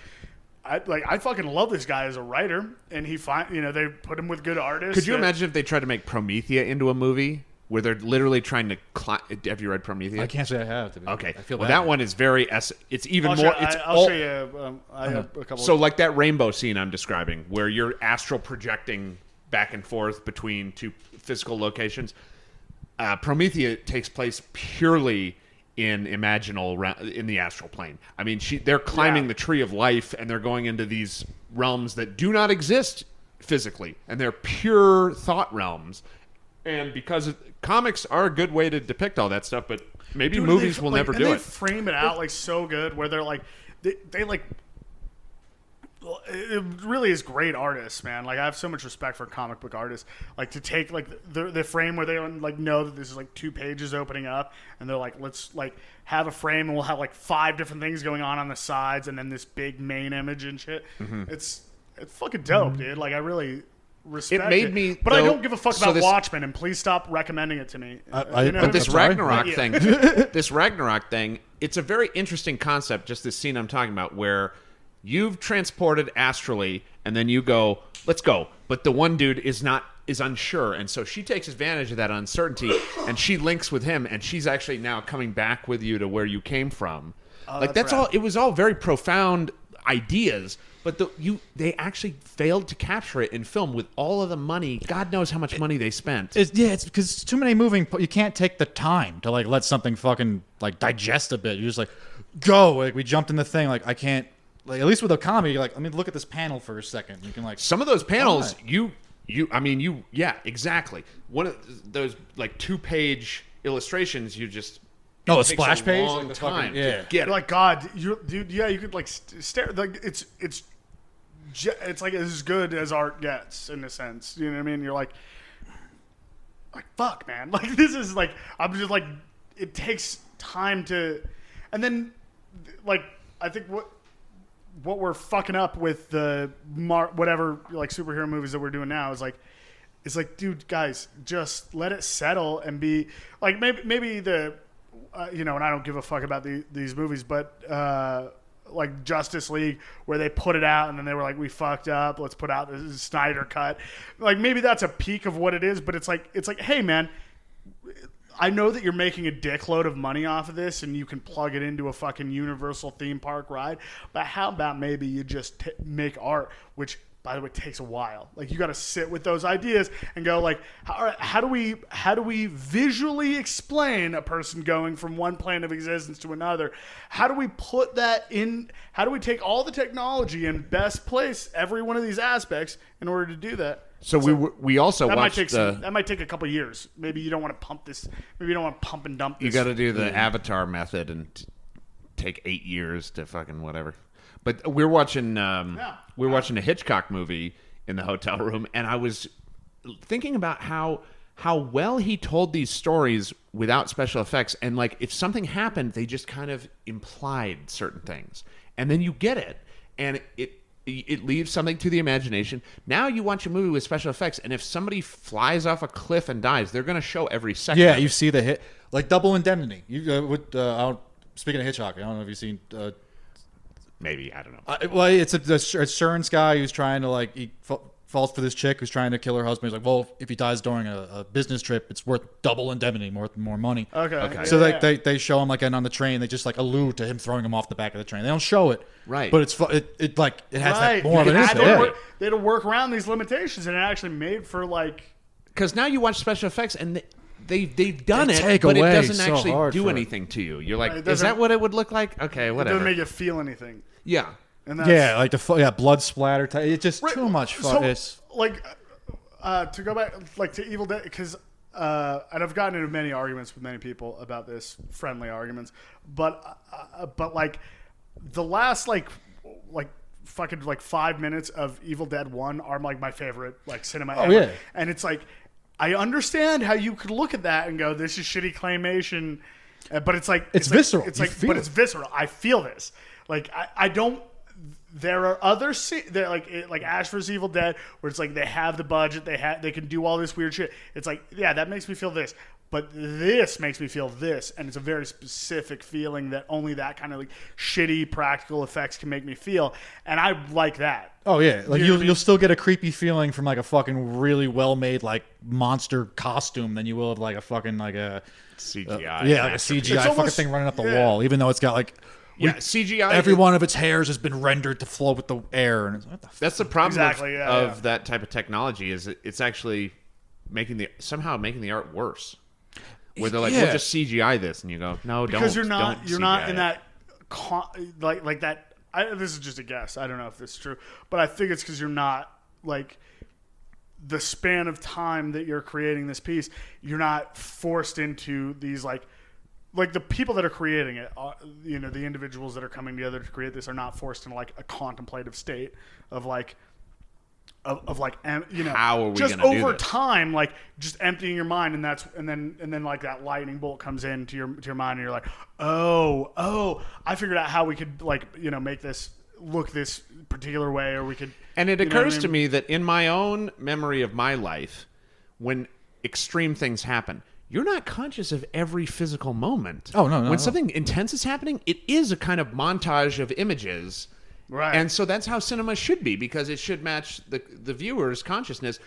I fucking love this guy as a writer, and they put him with good artists.
Could you imagine if they tried to make Promethea into a movie? Where they're literally trying to have you read Prometheus?
I can't say I have.
Okay.
I feel
well,
bad.
that one is very. It's even
I'll
more.
show you. I have a couple.
So, like that rainbow scene I'm describing, where you're astral projecting back and forth between two physical locations. Promethea takes place purely in the astral plane. I mean, they're climbing the tree of life, and they're going into these realms that do not exist physically, and they're pure thought realms. And because comics are a good way to depict all that stuff, but maybe movies will never do it.
They frame it out like so good, where they're like, they like. It really is great artists, man. Like I have so much respect for comic book artists. Like to take like the frame where they like know that this is like 2 pages opening up, and they're like, let's like have a frame, and we'll have like 5 different things going on the sides, and then this big main image and shit. Mm-hmm. It's fucking dope, dude. Like I really. Respect
it made me,
but I don't give a fuck about Watchmen, and please stop recommending it to me.
But this Ragnarok thing, it's a very interesting concept. Just this scene I'm talking about, where you've transported astrally, and then you go, "Let's go," but the one dude is unsure, and so she takes advantage of that uncertainty, and she links with him, and she's actually now coming back with you to where you came from. That's all. It was all very profound ideas. But they actually failed to capture it in film with all of the money. God knows how much money they spent.
It's because it's too many moving. You can't take the time to like let something fucking like digest a bit. You're just like, go. Like we jumped in the thing. Like I can't. Like at least with a comedy, you're like, let me look at this panel for a second. You can like
some of those panels. Yeah, exactly. One of those like 2-page illustrations. You just.
A splash page.
Long time.
Yeah.
To get it.
Like God, dude. Yeah, you could like stare. Like it's like as good as art gets in a sense. You know what I mean? You're like fuck, man. Like this is like I'm just like it takes time to, and then like I think what we're fucking up with the whatever like superhero movies that we're doing now is like. It's like, dude, guys, just let it settle and be like maybe the. And I don't give a fuck about these movies, but like Justice League, where they put it out and then they were like, we fucked up, let's put out the Snyder cut. Like maybe that's a peak of what it is, but it's like, hey man, I know that you're making a dickload of money off of this and you can plug it into a fucking Universal theme park ride, but how about maybe you just make art, which by the way, takes a while. Like you got to sit with those ideas and go like, how do we visually explain a person going from one plane of existence to another? How do we put that in? How do we take all the technology and best place every one of these aspects in order to do that?
So we also
that
watched
that might take a couple years. Maybe you don't want to pump this. Maybe you don't want to pump and dump this.
You got to do the Avatar method and take 8 years to fucking whatever. But we're watching a Hitchcock movie in the hotel room, and I was thinking about how well he told these stories without special effects, and like if something happened, they just kind of implied certain things, and then you get it, and it leaves something to the imagination. Now you watch a movie with special effects, and if somebody flies off a cliff and dies, they're going to show every second.
Yeah, you see the hit, like Double Indemnity. Speaking of Hitchcock, I don't know if you've seen.
Maybe, I don't know.
Well, it's a insurance guy who's trying to like he falls for this chick who's trying to kill her husband. He's like, well, if he dies during a business trip, it's worth double indemnity, more money.
Okay.
So they show him like on the train. They just like allude to him throwing him off the back of the train. They don't show it,
right?
But it has that more of an
impact.
impact.
They had to work around these limitations, and it actually made for like.
Because now you watch special effects and. They've done it,
but
it doesn't actually do anything to you. You're like, is that what it would look like? Okay, whatever.
It doesn't make you feel anything.
Yeah.
And that's,
Yeah, like blood splatter type. It's just too much fun.
So, like, to go back, like, to Evil Dead, because and I've gotten into many arguments with many people about this, friendly arguments, but like, the last fucking 5 minutes of Evil Dead 1 are like my favorite like cinema ever.
Yeah.
And it's like, I understand how you could look at that and go, this is shitty claymation, but it's like
it's visceral.
It's like, but it's visceral. I feel this. Like I don't. There are other like Ash vs Evil Dead where it's like they have the budget, they can do all this weird shit. It's like, yeah, that makes me feel this, but this makes me feel this, and it's a very specific feeling that only that kind of like shitty practical effects can make me feel, and I like that.
Oh yeah, like you'll still get a creepy feeling from like a fucking really well made like monster costume than you will of like a fucking like a
CGI.
like a CGI fucking thing running up the wall, even though it's got like.
CGI.
Every one of its hairs has been rendered to flow with the air, and it's, what the fuck?
That's the problem of
that
type of technology is it's actually somehow making the art worse. Where they're like, we'll just CGI this, and you go, no,
because
don't.
You're not in that like that. This is just a guess. I don't know if this is true, but I think it's because you're not like the span of time that you're creating this piece. You're not forced into these like the people that are creating it, the individuals that are coming together to create this are not forced into like a contemplative state of like, how are we
just
over
do this?
time, like just emptying your mind, and then like that lightning bolt comes into your mind, and you're like, oh, I figured out how we could make this look this particular way, or we could.
And it occurs to me that in my own memory of my life, when extreme things happen, you're not conscious of every physical moment.
Oh, no.
When something intense is happening, it is a kind of montage of images.
Right.
And so that's how cinema should be, because it should match the viewer's consciousness.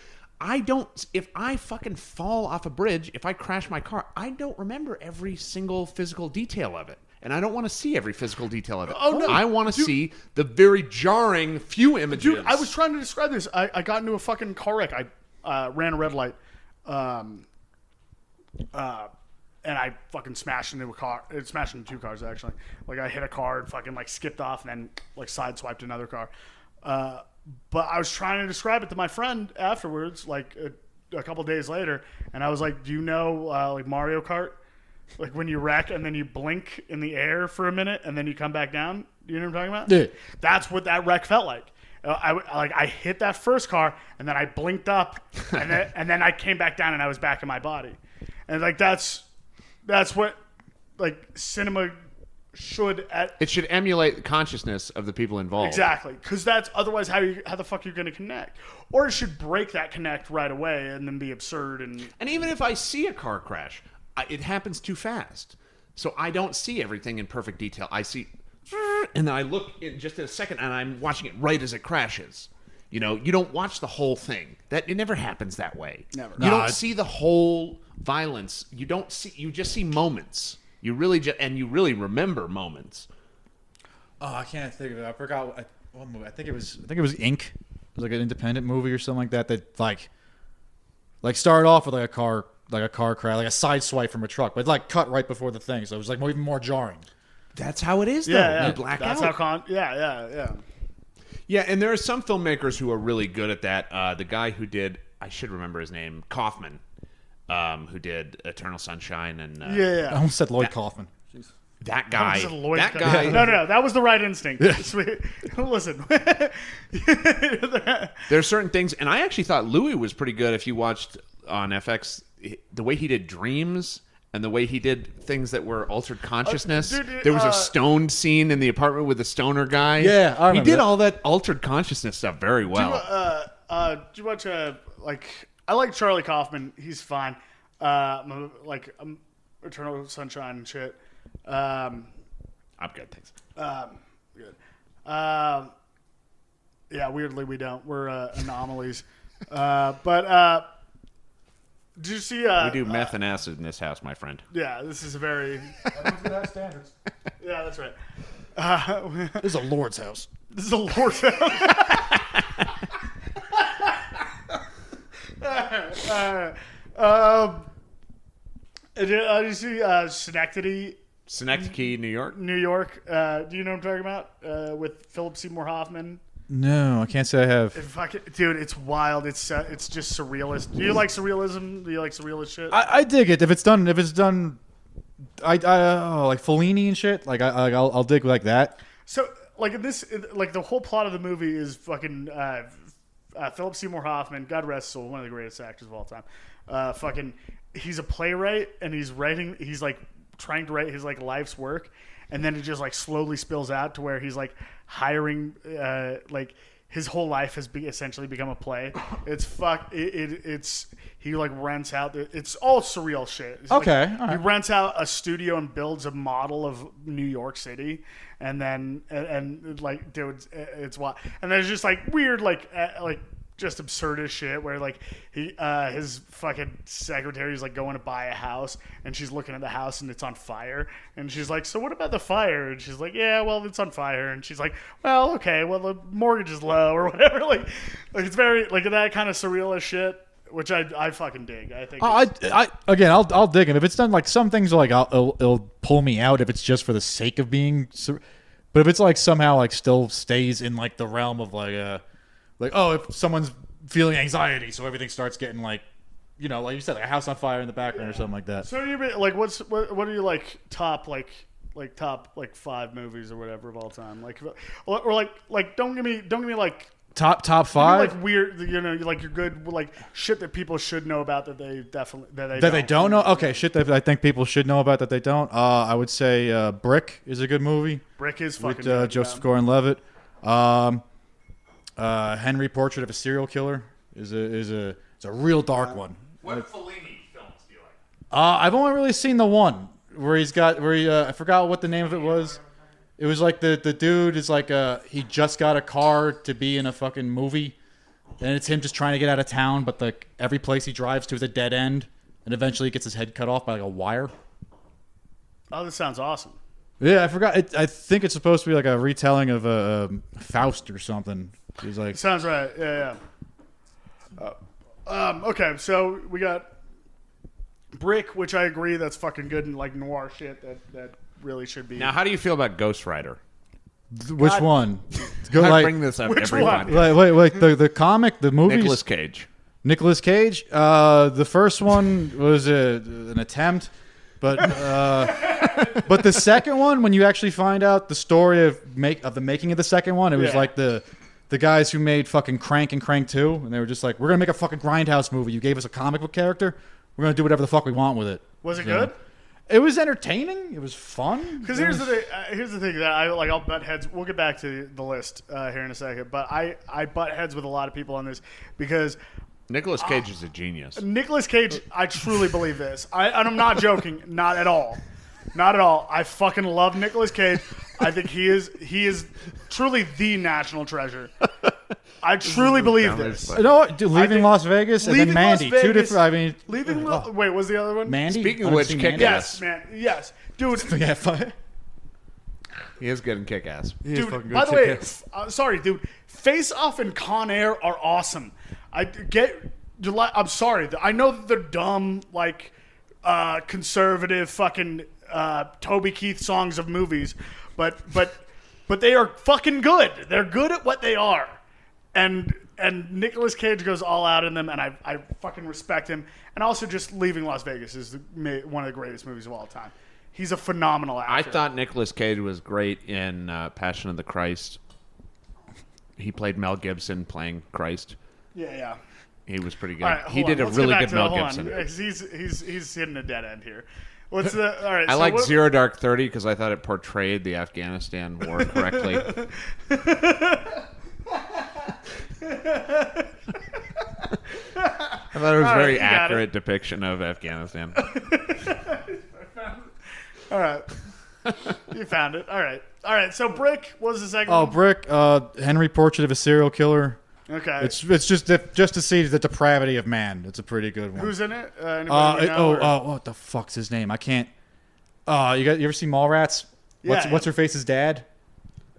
If I fucking fall off a bridge, if I crash my car, I don't remember every single physical detail of it. And I don't want to see every physical detail of it.
Oh, no.
I want to see the very jarring few images.
Dude, I was trying to describe this. I got into a fucking car wreck. I ran a red light. And I fucking smashed into a car. It smashed into two cars, actually. Like, I hit a car and fucking, like, skipped off and then, like, sideswiped another car. But I was trying to describe it to my friend afterwards, like, a couple days later. And I was like, do you know, like, Mario Kart? Like, when you wreck and then you blink in the air for a minute and then you come back down? Do you know what I'm talking about?
Yeah.
That's what that wreck felt like. I hit that first car and then I blinked up and then I came back down and I was back in my body. And, like, that's what, like, cinema should. It
should emulate the consciousness of the people involved.
Exactly, because that's otherwise how the fuck you're going to connect. Or it should break that connect right away and then be absurd. And
even if I see a car crash, it happens too fast, so I don't see everything in perfect detail. I see, and then I look in just in a second, and I'm watching it right as it crashes. You know, you don't watch the whole thing. It never happens that way.
Never.
You don't see the whole violence. You just see moments. You really remember moments.
Oh, I can't think of it. I forgot what movie. I think it was Ink. It was like an independent movie or something like that. That like started off with like a car crash, like a side swipe from a truck, but like cut right before the thing, so it was like even more jarring.
That's how it is, though.
yeah,
You black
that's
out.
how yeah.
Yeah, and there are some filmmakers who are really good at that. The guy who did, I should remember his name, Kaufman, who did Eternal Sunshine and
I almost said Lloyd Kaufman. Jeez.
That guy.
No, that was the right instinct. Listen,
there are certain things, and I actually thought Louis was pretty good. If you watched on FX, the way he did Dreams and the way he did things that were altered consciousnness. There was a stoned scene in the apartment with the stoner guy.
Yeah, I remember
he did
that.
all that altered consciousness stuff very well.
do you watch I like Charlie Kaufman. He's fine. Eternal Sunshine and shit.
I'm good, thanks.
Good. Yeah, weirdly we don't. We're anomalies. Did you see?
We do meth and acid in this house, my friend.
Yeah, this is a very.
Everyone's got standards.
Yeah, that's right.
This is a Lord's house.
This is a Lord's house. Did you see Schenectady?
Synecdoche, New York.
New York. Do you know what I'm talking about? With Philip Seymour Hoffman.
No, I can't say I have.
Dude, it's wild. It's just surrealist. Do you like surrealism? Do you like surrealist shit?
I dig it if it's done. I like Fellini and shit. I'll dig like that.
So like the whole plot of the movie is fucking Philip Seymour Hoffman, God rest his soul, one of the greatest actors of all time. He's a playwright and he's like trying to write his like life's work, and then it just like slowly spills out to where he's like hiring like his whole life has essentially become a play. It's he like rents out. It's all surreal shit. It's
Okay,
like,
all right.
he rents out a studio and builds a model of New York City, and then and like dude, it's wild. And there's just like weird like just absurdist shit where like his fucking secretary is like going to buy a house and she's looking at the house and it's on fire and she's like, so what about the fire? And she's like, yeah, well, it's on fire. And she's like, well, okay, well, the mortgage is low or whatever. Like it's very like that kind of surrealist shit, which I fucking dig. I think
I'll dig it if it's done. Like some things like it'll pull me out if it's just for the sake of being, but if it's like somehow like still stays in like the realm of like, oh, if someone's feeling anxiety, so everything starts getting like, you know, like you said, like a house on fire in the background or something like that.
So you like what are you like top top 5 movies or whatever of all time, like or like don't give me like
top 5
like weird, you know, like you're good like shit that people should know about that they definitely
they don't know. Okay, shit that I think people should know about that they don't. I would say Brick is a good movie.
Brick is fucking
with
good,
Joseph Gordon-Levitt. Henry, Portrait of a Serial Killer is a real dark one.
What Fellini films do you like?
I've only really seen the one where he I forgot what the name of it was. It was like the dude is like he just got a car to be in a fucking movie, and it's him just trying to get out of town, but every place he drives to is a dead end, and eventually he gets his head cut off by like a wire.
Oh, this sounds awesome.
Yeah, I forgot. I think it's supposed to be like a retelling of Faust or something. He's like,
sounds right. Yeah. Okay, so we got Brick, which I agree that's fucking good and like noir shit that really should be.
Now, how do you feel about Ghost Rider?
which one? Go,
I bring this up every
one?
podcast.
wait, the comic, the movies.
Nicolas Cage.
The first one was an attempt, but the second one, when you actually find out the story of the making of the second one, it was like the guys who made fucking Crank and Crank 2, and they were just like, we're gonna make a fucking Grindhouse movie. You gave us a comic book character, we're gonna do whatever the fuck we want with it.
Was it good?
It was entertaining. It was fun.
Because here's the thing. Here's the thing that I'll butt heads. We'll get back to the list here in a second. But I butt heads with a lot of people on this because
Nicolas Cage is a genius.
Nicolas Cage, I truly believe this. And I'm not joking. Not at all. Not at all. I fucking love Nicolas Cage. I think he is truly the national treasure. I truly believe this.
You know what? Dude, Leaving Las Vegas and then Mandy. Two different. I mean,
wait, what's the other one?
Mandy.
Speaking of which, Kick-Ass.
Yes, man. Yes, dude.
He is good in Kick-Ass.
Dude, by the way, sorry, dude. Face Off and Con Air are awesome. I'm sorry. I know that they're dumb, like conservative fucking Toby Keith songs of movies, but they are fucking good. They're good at what they are, and Nicolas Cage goes all out in them, and I fucking respect him. And also, just Leaving Las Vegas is one of the greatest movies of all time. He's a phenomenal actor.
I thought Nicolas Cage was great in Passion of the Christ. He played Mel Gibson playing Christ.
Yeah.
He was pretty good.
Right,
he did a really good Mel Gibson.
He's hitting a dead end here. What's the all right?
I like Zero Dark 30 because I thought it portrayed the Afghanistan war correctly. I thought it was a very accurate depiction of Afghanistan.
All right. You found it. All right. So Brick was the second
Oh,
one?
Brick. Henry, Portrait of a Serial Killer.
Okay.
It's just to see the depravity of man. It's a pretty good one.
Who's in it? Anybody we know,
what the fuck's his name? I can't. You ever see Mallrats?
Yeah.
What's her face's dad?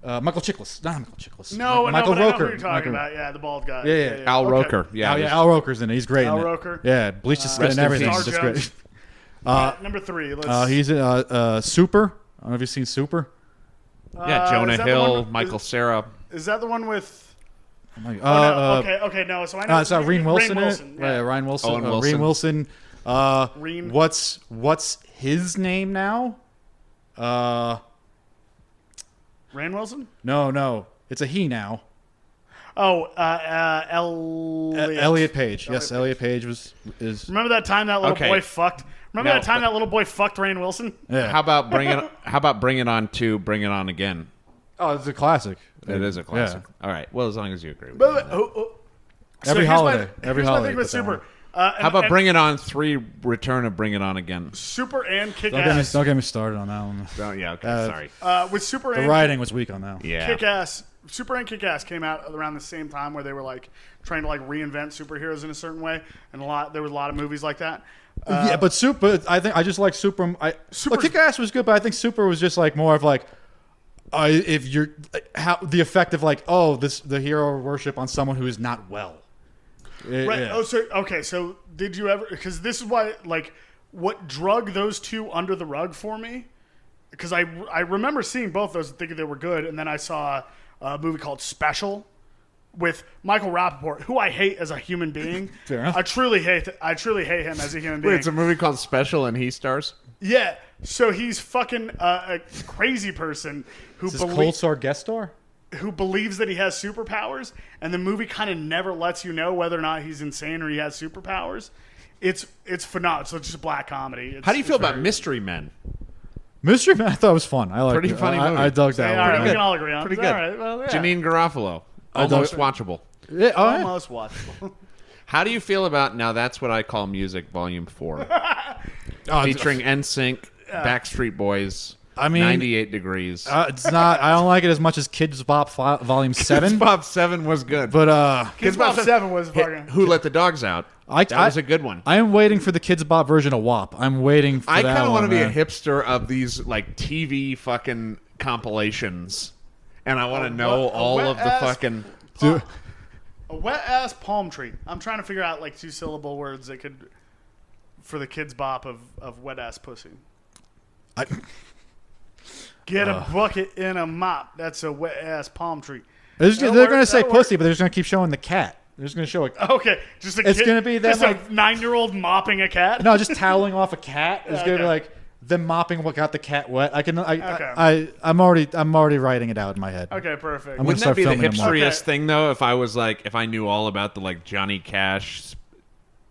Michael Chiklis. Not Michael Chiklis.
No,
Michael
but I know
Roker.
who you're talking about. Yeah, the bald guy.
Yeah.
Al Roker.
Yeah, Al Roker's in it. He's great.
Al
in it.
Roker.
Yeah, bleached his skin and
Rest in
everything.
peace.
It's great.
Number 3.
He's in Super. don't know if you've seen Super.
Yeah, Jonah
is that the
Hill,
one-
Michael Cera.
Is that the one with?
I'm like,
Oh, no. Okay, no. So I know
it's not Rainn Wilson.
Rainn
in it?
Wilson.
Right,
Yeah.
Ryan Wilson.
Owen Wilson.
Rainn Wilson.
Reen.
What's his name now?
Rainn Wilson.
No, it's a he now.
Oh, Elliot.
Elliot Page. Yes, Elliot Page is.
Remember that time that little
Okay.
boy fucked? Remember
No,
that time
but-
that little boy fucked Rainn Wilson?
Yeah.
How about Bring It On 2, Bring It On Again?
Oh, it's a classic.
It is a classic.
Yeah.
All right. Well, as long as you agree with
But,
that.
Every
here's
holiday.
My,
Every
here's
holiday
My thing with
put that
Super.
one.
How about Bring It On 3, Return of Bring It On Again?
Super and Kick
Don't
Ass?
get me started on that one.
Oh, yeah, okay,
Uh,
sorry.
With Super
The
and
writing was weak on that one.
Yeah.
Kick Ass. Super and Kick Ass came out around the same time where they were like trying to like reinvent superheroes in a certain way, and there was a lot of movies like that.
Yeah, but Super. I think I just like Super.
Super's-
Kick Ass was good, but I think Super was just like more of like, if you're how the effect of like, the hero worship on someone who is not well.
Right.
Yeah.
Oh, so okay. So did you ever? Because this is why, like, what drug those two under the rug for me? Because I remember seeing both those and thinking they were good, and then I saw a movie called Special with Michael Rappaport, who I hate as a human being.
Fair enough.
I truly hate him as a human being.
Wait, it's a movie called Special and he stars?
Yeah. So he's fucking a crazy person who
Is this Cold Sore guest star?
who believes that he has superpowers, and the movie kind of never lets you know whether or not he's insane or he has superpowers. It's phenomenal. So it's just a black comedy.
How do you feel about Mystery Men?
Mystery Man, I thought it was fun. I liked
Pretty
it.
funny movie.
I dug
All
that
right,
one.
we can all agree on it.
Pretty
All
good.
right, well, yeah.
Janine Garofalo.
I don't-
Almost watchable.
Yeah, oh, yeah.
Almost watchable.
How do you feel about Now That's What I Call Music Volume 4?
Oh,
Featuring NSYNC, Backstreet Boys,
I mean,
98 Degrees.
it's not. I don't like it as much as Kids Bop Volume 7.
Bob 7 was good.
But
Kids Bop 7 was fucking.
Who Let the Dogs Out? That was a good one.
I am waiting for the Kids Bop version of WAP. I'm waiting for
I
that
kind of want
one,
to be a
man.
hipster of these like TV fucking compilations, and I want to know all of the
wet-ass-
fucking.
Dude,
A wet ass palm tree. I'm trying to figure out like 2-syllable words that could for the Kids Bop of wet ass pussy.
I-
Get a bucket and a mop. That's a wet ass palm tree.
they're
That'll
going to
work,
say
that'll
pussy, but they're just going to keep showing the cat. They're just going to show a
Okay, just a
It's
kid,
gonna be them,
just
like-
a 9-year-old mopping a cat.
no, just toweling off a cat. It's going to be
Okay.
like them mopping what got the cat wet.
Okay.
I'm already writing it out in my head.
Okay, perfect.
I'm
Wouldn't that
start
be the
filming them more.
hipsteriest
Okay.
thing though? If I knew all about the like Johnny Cash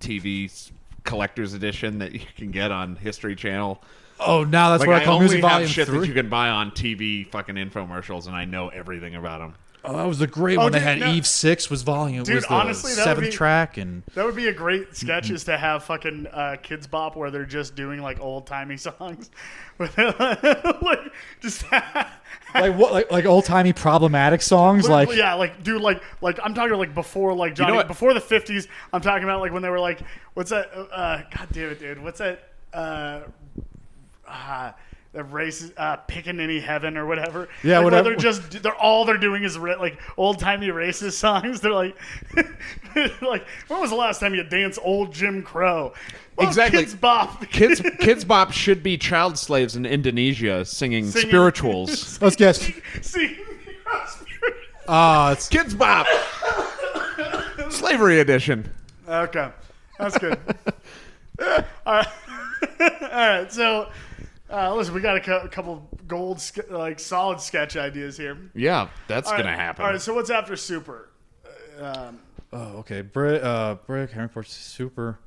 TV collector's edition that you can get on History Channel.
Oh, now that's
Like
what I call
only
music
have
volume
shit
3.
that you can buy on TV fucking infomercials, and I know everything about them.
Oh, that was a great
Oh,
one. They
dude,
had
no.
Eve 6 was volume.
Dude,
was the
honestly, that would
7th
be-
track and
That would be a great sketch is to have fucking Kids Bop where they're just doing like old timey songs, with like just
like what like old timey problematic songs like
yeah, like dude, like I'm talking like before like Johnny
what?
before the 50s. I'm talking about like when they were like, what's that? God damn it, dude, what's that? The race is Pickaninny Heaven or whatever.
Yeah,
like,
whatever.
Where they're doing is like old timey racist songs. They're like, like when was the last time you danced old Jim Crow? Well,
Exactly.
Kids Bop.
Kids Bop should be child slaves in Indonesia singing spirituals.
let's guess.
See,
It's
Kids Bop, Slavery Edition.
okay, that's good. All right, so. Listen, we got a couple gold, solid sketch ideas here.
Yeah, that's
All right,
gonna happen.
All right, so what's after Super?
oh okay. Brick Henry Ford Super.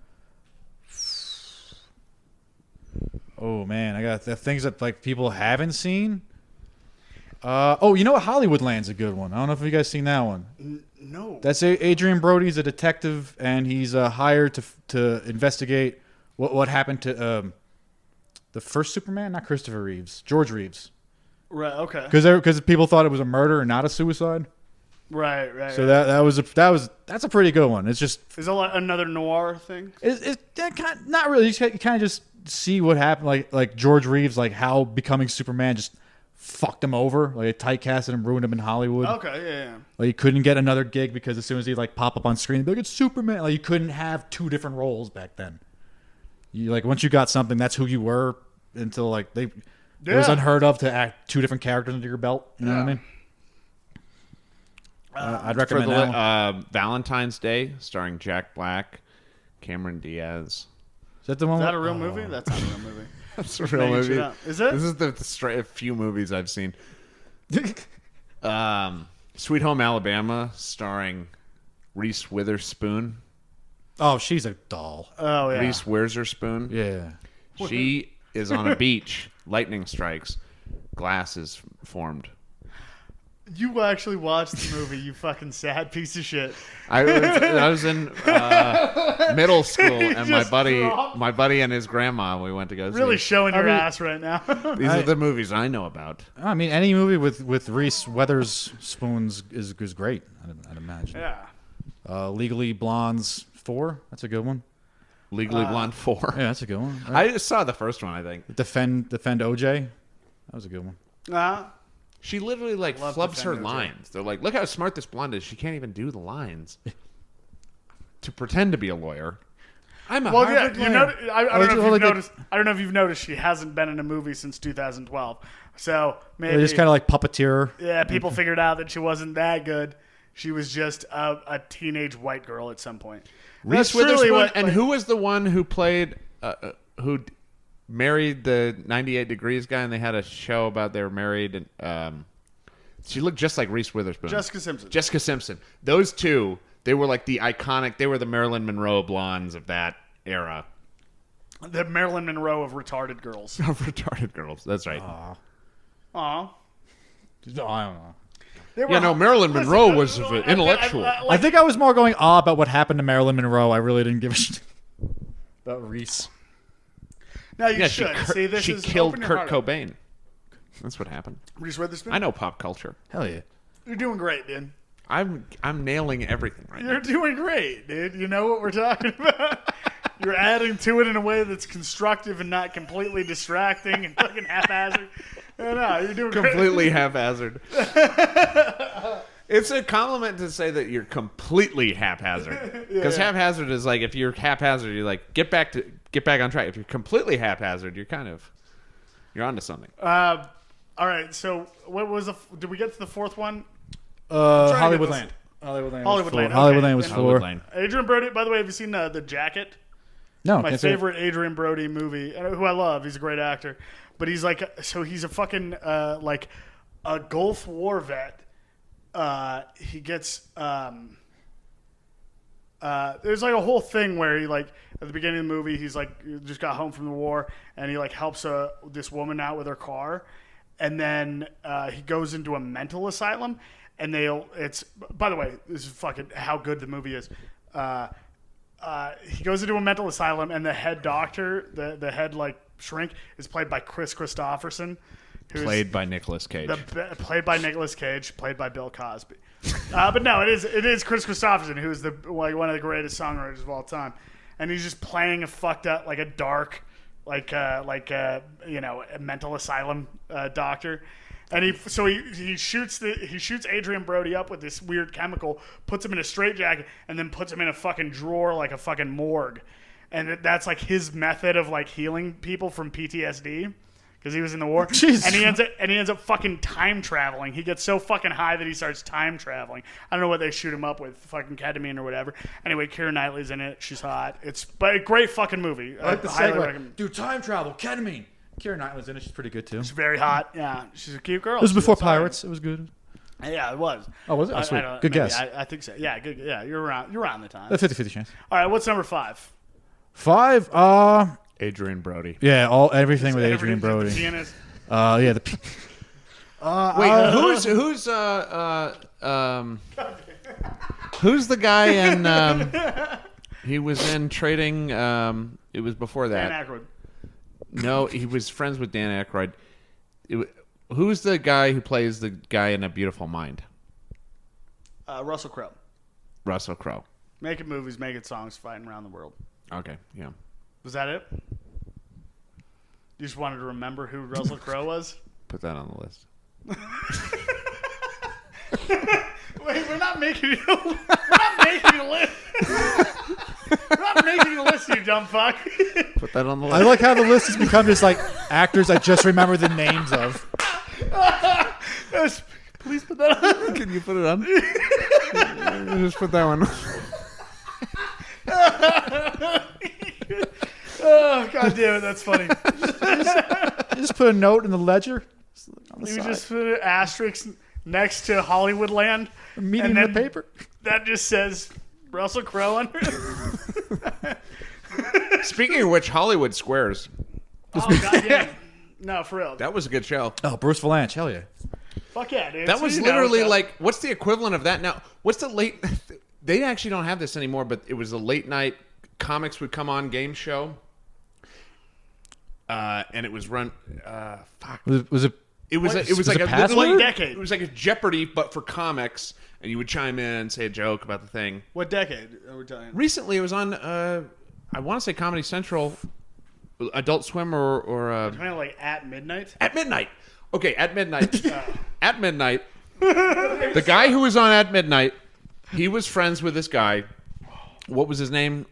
Oh man, I got the things that like people haven't seen. You know what? Hollywoodland's a good one. I don't know if you guys seen that one.
No.
That's Adrian Brody's a detective, and he's hired to investigate what happened to the first Superman, not Christopher Reeves, George Reeves,
Right. Okay.
because people thought it was a murder and not a suicide.
Right.
So that's a pretty good one. It's just
Is that like another noir thing?
it's not really. You kind of just see what happened, like George Reeves, like how becoming Superman just fucked him over, like typecasted him, ruined him in Hollywood.
Okay. Yeah.
Like he couldn't get another gig because as soon as he like pop up on screen, they'd be like, it's Superman. Like you couldn't have two different roles back then. You like once you got something, that's who you were until like they. It was
Yeah.
unheard of to act 2 different characters under your belt. You know what I mean? I'd
For
recommend that one.
the Valentine's Day, starring Jack Black, Cameron Diaz.
Is that the one?
Is that a
with-
real movie? That's not a real movie.
That's a
Making shit up. Is it?
This is the few movies I've seen. Sweet Home Alabama, starring Reese Witherspoon.
Oh, she's a doll.
Oh yeah.
Reese Witherspoon.
Yeah.
She is on a beach. Lightning strikes. Glass is formed.
You actually watched the movie, you fucking sad piece of shit.
I was in middle school, and
Just dropped.
my buddy and his grandma, we went to go see.
Really showing your
mean-
ass right now.
These are the movies I know about.
I mean, any movie with Reese Witherspoon's is great. I'd imagine.
Yeah.
Legally Blondes 4. That's a good one.
Legally Blonde 4.
Yeah, that's a good one.
I just saw the first one, I think.
Defend OJ. That was a good one.
She literally like
Love
flubs her
Defender, too.
lines. They're like, look how smart this blonde is. She can't even do the lines. To pretend to be a lawyer. I'm a
Well, yeah,
Harvard
you
lawyer.
know, I don't know if
well,
you've
like the-
noticed. I don't know if you've noticed she hasn't been in a movie since 2012. So maybe
They just kind of like puppeteer.
yeah, people figured out that she wasn't that good. She was just a teenage white girl at some point.
Reese
That's truly
Witherspoon.
what,
And
like-
who was the one who played, married the 98 Degrees guy, and they had a show about they were married, and she looked just like Reese Witherspoon.
Jessica Simpson.
Jessica Simpson. Those two, they were like the iconic. They were the Marilyn Monroe blondes of that era.
The Marilyn Monroe of retarded girls.
Of retarded girls. That's right.
Aw.
I don't know.
They were
Yeah, no,
hot.
Marilyn
Listen,
Monroe was
I-
intellectual.
I think I was more going about what happened to Marilyn Monroe. I really didn't give a shit about Reese.
No, you
Yeah,
should. See, this
she
is
killed
open your
Kurt
heart up.
Cobain. That's what happened.
Reese Witherspoon.
I know pop culture.
Hell yeah.
You're doing great, dude.
I'm nailing everything right
You're
now.
doing great, dude. You know what we're talking about. You're adding to it in a way that's constructive and not completely distracting and fucking haphazard. No, you're doing
Completely haphazard. It's a compliment to say that you're completely haphazard. Because haphazard is like, if you're haphazard, you're like, get back on track. If you're completely haphazard, you're onto something.
All right, so what was did we get to the fourth one?
Hollywoodland. Hollywoodland.
Hollywoodland. Okay.
Hollywoodland was
And
four.
Hollywoodland.
Adrian Brody, by the way, have you seen The Jacket?
No,
My
can't say it.
favorite Adrian Brody movie, who I love. He's a great actor. But he's like, so he's a fucking, like, a Gulf War vet. He gets, there's like a whole thing where he, like, at the beginning of the movie, he's like, just got home from the war, and he, like, helps this woman out with her car. And then he goes into a mental asylum, and by the way, this is fucking how good the movie is. He goes into a mental asylum, and the head doctor, the head like shrink, is played by Chris Christopherson, who's
Played by Nicolas Cage.
played by Nicolas Cage, played by Bill Cosby. But no, it is Chris Christopherson, who is one of the greatest songwriters of all time, and he's just playing a fucked up, like a dark, a mental asylum doctor. And he shoots Adrian Brody up with this weird chemical, puts him in a straitjacket, and then puts him in a fucking drawer like a fucking morgue. And that's like his method of like healing people from PTSD because he was in the war.
Jesus.
And he ends up fucking time traveling. He gets so fucking high that he starts time traveling. I don't know what they shoot him up with, fucking ketamine or whatever. Anyway, Keira Knightley's in it. She's hot. But a great fucking movie.
I like the
highly
segue.
recommend.
Dude, time travel, ketamine. Keira Knightley's in it. She's pretty good too.
She's very hot. Yeah, she's a cute girl.
It was before
She's all right.
Pirates. It was good.
Yeah, it was.
Oh, was it? Oh, sweet. Good guess.
I think so. Yeah, good. Yeah, you're around the time.
A 50-50 chance.
All right, what's number 5?
5.
Adrian Brody.
Yeah, everything with Adrian Brody.
The pianist.
Yeah,
Who's the guy in? He was in Trading. It was before that.
Dan Aykroyd.
No, he was friends with Dan Aykroyd. Who's the guy who plays the guy in A Beautiful Mind?
Russell Crowe.
Russell Crowe.
Making movies, making songs, fighting around the world.
Okay, yeah.
Was that it? You just wanted to remember who Russell Crowe was?
Put that on the list.
Wait, we're not making you. We're not making a list. I'm not making a list, you dumb fuck.
Put that on the list.
I like how the list has become just like actors I just remember the names of.
Yes, please put that on.
Can you put it on? Just put that one.
Oh, God damn it, that's funny.
Just put a note in the ledger. On the
You
side.
just put an asterisk next to Hollywoodland.
A meeting
and
in
then
the paper.
That just says Russell Crowe under it.
Speaking of which, Hollywood Squares.
Oh, goddamn. No, for real.
That was a good show.
Oh, Bruce Valanche, hell yeah.
Fuck yeah, dude.
That
So
was
you know
literally
what's up.
like, what's the equivalent of that now? What's the late? They actually don't have this anymore, but it was a late night comics would come on game show, and it was run. Fuck.
Was it?
It was.
What?
It was like a
Password?
literally-
Decade.
It was like a Jeopardy, but for comics, and you would chime in and say a joke about the thing.
What decade are we talking?
Recently, it was on. I want to say Comedy Central, Adult Swim, or
Kind of like at midnight.
At Midnight. Okay, At Midnight. At Midnight. The guy who was on At Midnight, he was friends with this guy. What was his name?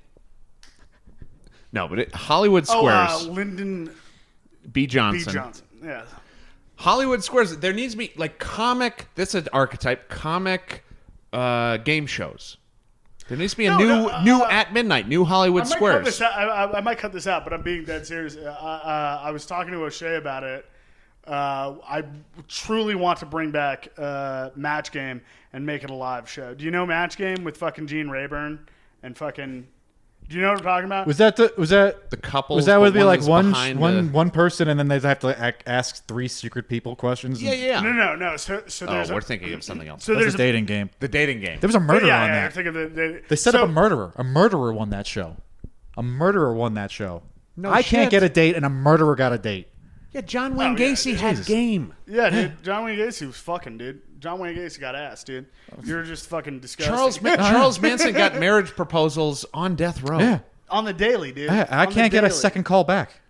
No, but Hollywood Squares.
Lyndon
B.
B.
Johnson.
Johnson. Yeah.
Hollywood Squares. There needs to be like comic. That's an archetype. Comic game shows. There needs to be a new At Midnight. New Hollywood Squares.
I might cut this out, but I'm being dead serious. I was talking to O'Shea about it. I truly want to bring back Match Game and make it a live show. Do you know Match Game with fucking Gene Rayburn and fucking? Do you know what I'm talking about?
Was that
The couple.
Was that would be like one
the...
one person and then they'd have to ask 3 secret people questions?
Yeah.
No. So
Oh,
there's
we're thinking of something else.
so
That's
there's
a dating game.
The dating game.
There was a murderer
yeah,
on
yeah,
that.
think of
They set
so,
up a murderer. A murderer won that show. A murderer won that show.
No
I
shit.
can't get a date, and a murderer got a date.
Yeah, John Wayne
Oh, yeah,
Gacy had
Jesus.
game.
Yeah, dude. John Wayne Gacy was fucking, dude. John Wayne Gacy got ass, dude. You're just fucking disgusting.
Charles Manson got marriage proposals on death row.
Yeah,
On the daily, dude.
I
On the
can't get a
daily.
second call back.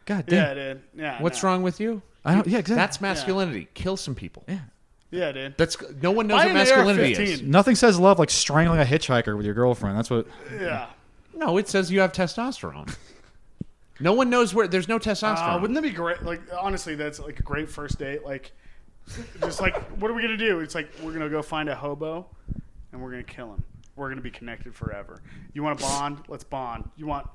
God damn.
Yeah, dude. Yeah.
What's
no.
wrong with you?
I don't. Yeah, exactly.
That's masculinity. Kill some people.
Yeah.
Yeah, dude.
That's no one knows
Buy
what
an
masculinity
AR-15.
is.
Nothing says love like strangling a hitchhiker with your girlfriend. That's what.
Yeah.
No, it says you have testosterone. No one knows where. There's no testosterone.
Wouldn't that be great? Like, honestly, that's like a great first date. Like, just like, what are we gonna do? It's like we're gonna go find a hobo, and we're gonna kill him. We're gonna be connected forever. You want to bond? Let's bond. You want?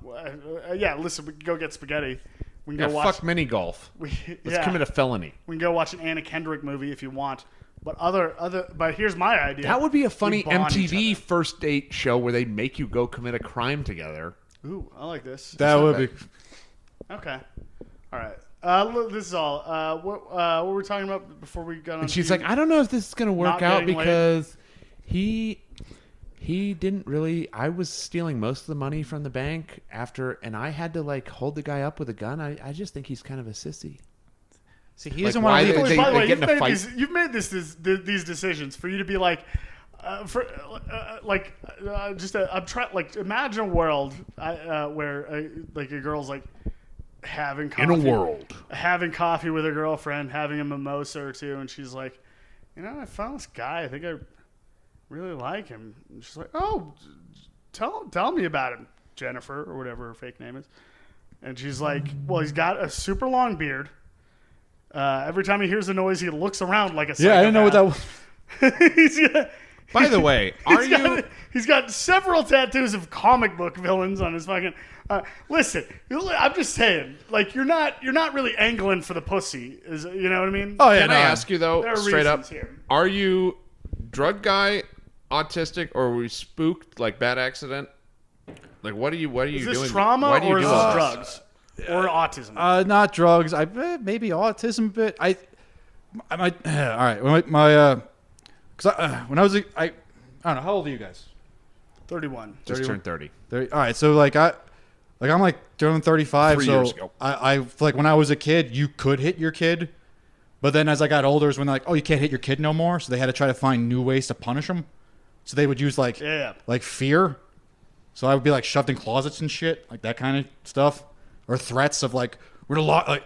Yeah. Listen, we can go get spaghetti. We can
Yeah,
go watch.
fuck mini golf.
Let's
Let's commit a felony.
We can go watch an Anna Kendrick movie if you want. But but here's my idea.
That would be a funny
We bond each
MTV
other.
first date show where they make you go commit a crime together.
Ooh, I like this.
That would be.
Okay. All right. This is all. What were we talking about before we got on?
And she's
to-
like, I don't know if this is going to work
Not
out
getting laid.
because he didn't really. I was stealing most of the money from the bank after, and I had to like hold the guy up with a gun. I just think he's kind of a sissy.
See, he
Like,
doesn't
why
want to
they-
leave.
they-
By the way,
get in a fight.
you've made these decisions for you to be like, I'm trying like imagine a world where like a girl's like having coffee, having coffee with her girlfriend, having a mimosa or two, and she's like, I found this guy. I think I really like him. And she's like, oh, tell me about him, Jennifer or whatever her fake name is. And she's like, well, he's got a super long beard. Every time he hears a noise, he looks around like a psychopath.
Yeah, I didn't know what that was.
By the way,
He's got several tattoos of comic book villains on his fucking. Listen, I'm just saying, like you're not really angling for the pussy, you know what I mean?
Oh yeah.
can I ask you though,
There are
straight up,
reasons here.
are you drug guy, autistic, or were you spooked like bad accident? Like what are you
Is this
doing?
trauma
Why do you
or is
do
this
all
drugs or autism?
Not drugs. Maybe autism, but I might. All right. When I was I don't know, how old are you guys?
31.
Just turned 30.
All right. So I'm like turning 35.
3
so
years ago.
I feel like when I was a kid, you could hit your kid, but then as I got older, is when they're like, oh, you can't hit your kid no more. So they had to try to find new ways to punish them. So they would use like fear. So I would be like shoved in closets and shit, like that kind of stuff, or threats of like we're gonna lock like.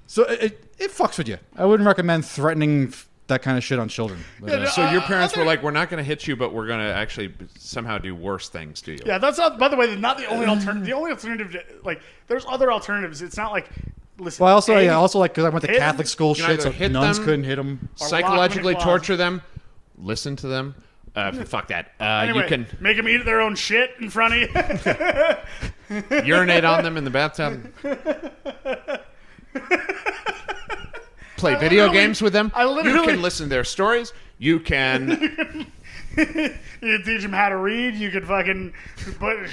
So it fucks with you. I wouldn't recommend threatening that kind of shit on children. But,
Yeah,
So your parents were like, "We're not going to hit you, but we're going to actually somehow do worse things to you."
Yeah, that's not. By the way, not the only alternative. The only alternative, like, there's other alternatives. It's not like, listen.
well, also,
A,
also like because I went to
hit
Catholic school,
You can
shit, so
either hit
nuns
them-
couldn't hit them.
Or
Psychologically
lock them in a
torture them, listen to them. Fuck that.
Anyway,
You can
make them eat their own shit in front of you.
urinate on them in the bathtub. Play video
literally-
games with them.
I
You
literally-
can listen to their stories. You can.
You can teach them how to read. You could fucking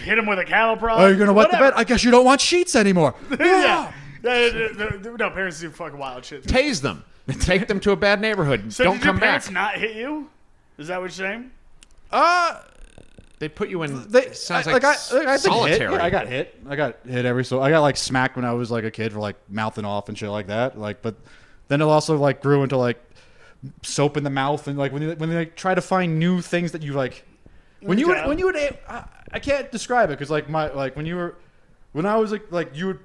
hit them with a cattle prod.
Oh, you're gonna wet the
Whatever.
bed? I guess you don't want sheets anymore.
Yeah. No, parents do fucking wild shit.
Tase them. Take them to a bad neighborhood.
So
Don't
did your
come
parents
back.
not hit you? Is that what you're saying?
They put you in.
They,
sounds
I,
like,
I've been hit.
solitary.
Yeah, I got hit. I got hit I got like smacked when I was like a kid for like mouthing off and shit like that. Like, but then it also like grew into like soap in the mouth and like when they like, try to find new things that you like. When you
Okay.
would I can't describe it because like when I was like you would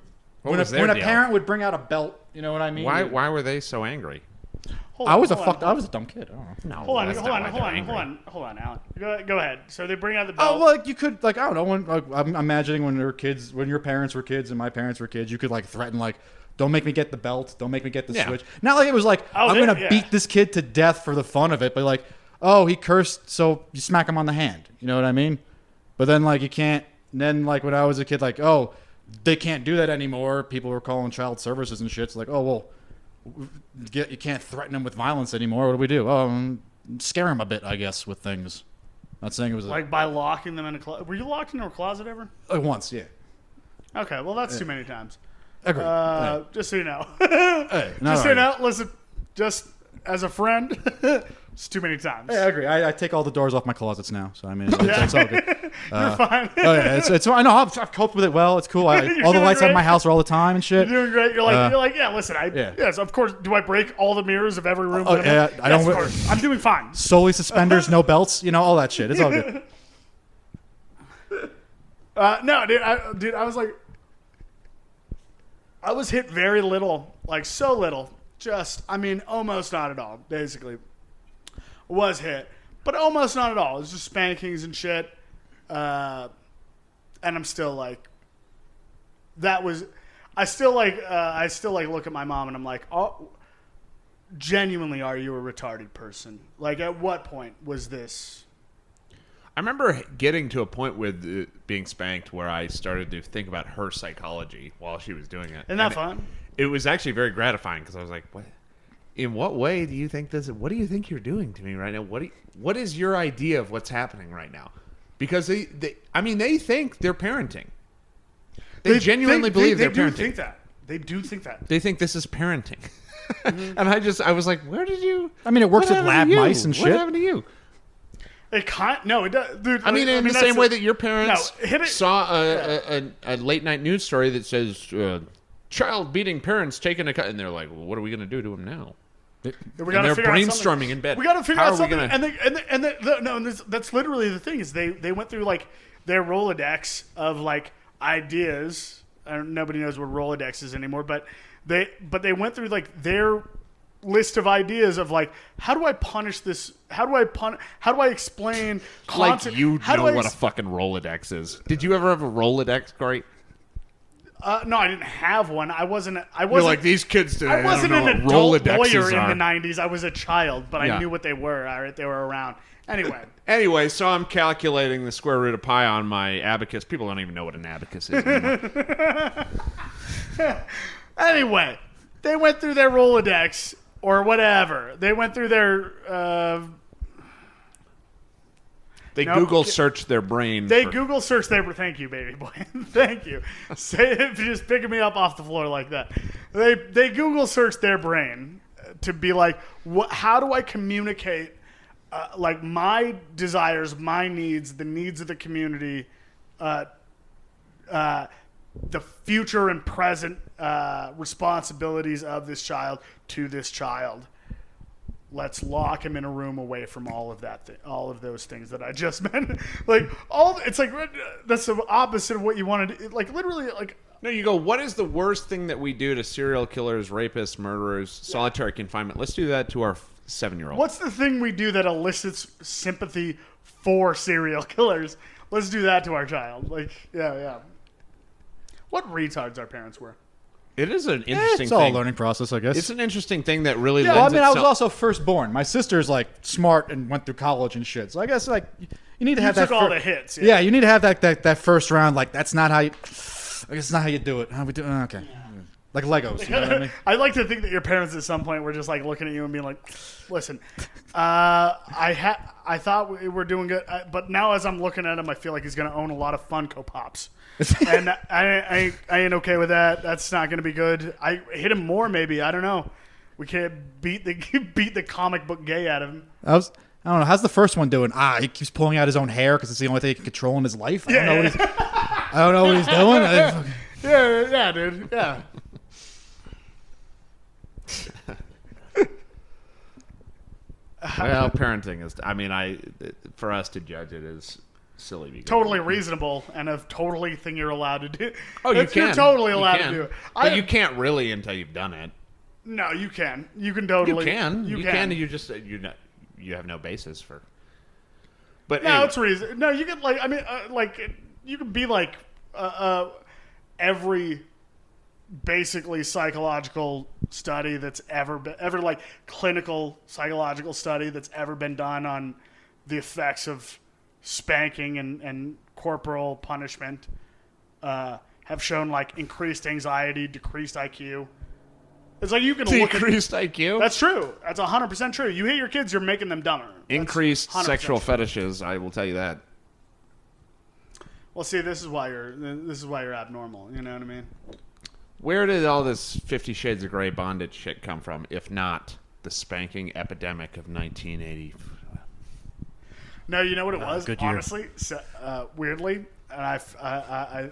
when
was their
a
deal?
parent would bring out a belt, you know what I mean?
Why were they so angry?
Hold
I
on,
was
hold on.
I was a dumb kid. I don't know.
No.
Hold on,
that's
hold
not
on,
why
hold
they're
on,
angry.
hold on, Alan. Go ahead. So they bring out the belt.
Oh, well, like you could, like, I don't know. I'm imagining when your parents were kids and my parents were kids, you could like threaten, like, don't make me get the belt, don't make me get the
Yeah.
switch. Not like it was like
Oh,
I'm gonna
yeah.
beat this kid to death for the fun of it, but like, oh, he cursed, so you smack him on the hand. You know what I mean? But then like you can't. And then like when I was a kid, like, oh, they can't do that anymore. People were calling child services and shit. It's like, oh well, you can't threaten them with violence anymore. What do we do? Scare them a bit, I guess, with things. Not saying it was
Like by locking them in a closet. Were you locked into a closet ever?
once, yeah.
Okay, well that's too many times.
Agree.
Just so you know.
Hey, no,
Just so you
no,
know, listen, just as a friend, it's too many times.
I agree. I take all the doors off my closets now, so I mean, it's all good.
You're fine.
Oh yeah, it's I know I've coped with it well. It's cool. All the
doing
lights on
great.
my house are all the time and shit.
You're doing great. You're like, yeah. Listen,
Yeah.
yes, of course. Do I break all the mirrors of every room?
Oh,
that I'm in?
yeah, I
Yes,
don't-
Of course. I'm doing fine.
Solely suspenders, no belts. You know, all that shit. It's all good.
No, dude, I was like, I was hit very little, like so little. Just, I mean, almost not at all. Basically, was hit, but almost not at all. It was just spankings and shit. And I'm still like, that was. I still like look at my mom and I'm like, oh, genuinely, are you a retarded person? Like, at what point was this?
I remember getting to a point with being spanked where I started to think about her psychology while she was doing it.
Isn't that
And
fun?
It was actually very gratifying because I was like, "What? In what way do you think this? What do you think you're doing to me right now? What is your idea of what's happening right now?" Because they think they're parenting. They genuinely believe they're parenting.
They do think that. They do think that.
They think this is parenting. And I was like, "Where did you?"
I mean, it works
what
with
happened to
lab
you?
mice and
What
shit.
happened to you?
It can't. No, it does, dude.
I mean, in the
that's
same way that your parents
No, hit it-
saw a late night news story that says child beating parents taking a cut, and they're like, "Well, what are we going to do to him now?"
we
And
gotta
they're
figure out something.
brainstorming in bed.
We got to figure
How
out
are we
something.
gonna-
And that's literally the thing is they went through like their Rolodex of like ideas. Nobody knows what Rolodex is anymore, but they went through like their list of ideas of like how do I punish this? How do I explain
Like
content?
you
how do
know
I
what a
ex-
fucking Rolodex is. Did you ever have a Rolodex, Corey?
No, I didn't have one. I wasn't.
You're like, these kids today,
I wasn't
don't know
an
what
adult
Rolodexes
lawyer
are.
in the '90s. I was a child, but
Yeah.
I knew what they were. All right, they were around. Anyway,
Anyway, so I'm calculating the square root of pi on my abacus. People don't even know what an abacus is anymore.
anyway, they went through their Rolodex or whatever. They went through their.
They
Nope.
Google search their brain.
They
for-
Google search their. Thank you, baby boy. Thank you. Say if you're just picking me up off the floor like that. They Google search their brain to be like, how do I communicate like my desires, my needs, the needs of the community, the future and present responsibilities of this child to this child. Let's lock him in a room away from all of that, all of those things that I just meant. Like it's like that's the opposite of what you wanted. Like literally, like
No, you go, what is the worst thing that we do to serial killers, rapists, murderers, solitary confinement? Let's do that to our 7-year-old.
What's the thing we do that elicits sympathy for serial killers? Let's do that to our child. Like, yeah. What retards our parents were.
It is an interesting
It's all a
thing.
learning process, I guess.
It's an interesting thing that really
Yeah, well, I
lends
mean, I was
itself...
also firstborn. My sister's like smart and went through college and shit. So I guess like you need to have that.
Took all the hits.
Yeah, you need to have that first round. Like that's not how you. I guess it's not how you do it. How we do? Okay, like Legos. You know what I mean?
I like to think that your parents at some point were just like looking at you and being like, "Listen, I thought we were doing good, but now as I'm looking at him, I feel like he's going to own a lot of Funko Pops." And I ain't okay with that. That's not going to be good. I hit him more, maybe. I don't know. We can't beat the comic book gay out of him.
I don't know. How's the first one doing? He keeps pulling out his own hair because it's the only thing he can control in his life. I don't know what he's doing.
Yeah, dude. Yeah.
Well, parenting is... I mean, for us to judge it is silly. Because
Totally reasonable and a totally thing you're allowed to do.
Oh, you can.
You're totally allowed to do it.
But you can't really until you've done it.
No, you can. You can totally.
You can.
You
can.
can.
You just you have no basis for. But
No,
anyway.
it's reason. No, you can like. I mean, like you can be like every basically psychological study that's ever like clinical psychological study that's ever been done on the effects of spanking and corporal punishment have shown like increased anxiety, decreased IQ. It's like you can look at...
Decreased IQ?
That's true. That's 100% true. You hit your kids, you're making them dumber.
Increased
100%
sexual
true.
fetishes, I will tell you that.
Well, see, this is why you're abnormal. You know what I mean?
Where did all this 50 Shades of Grey bondage shit come from, if not the spanking epidemic of 1980?
No, you know what it was?
good year.
Honestly, so, weirdly, and I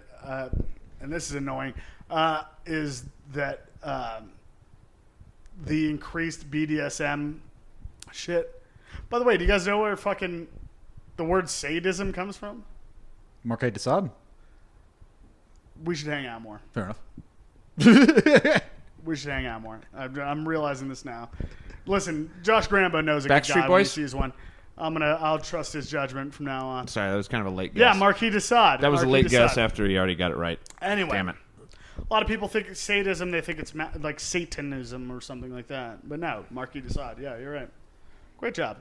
and this is annoying, is that the increased BDSM shit. By the way, do you guys know where fucking the word sadism comes from?
Marquis de Sade?
We should hang out more.
Fair enough.
We should hang out more. I'm realizing this now. Listen, Josh Grambo knows a
Backstreet
good guy when he
Boys?
sees one. I'll trust his judgment from now on.
Sorry, that was kind of a late guess.
Yeah, Marquis de Sade.
That was a
Marquis
late
de
guess
Sade.
after you already got it right.
Anyway.
Damn it.
A lot of people think it's sadism. They think it's like Satanism or something like that. But no, Marquis de Sade. Yeah, you're right. Great job.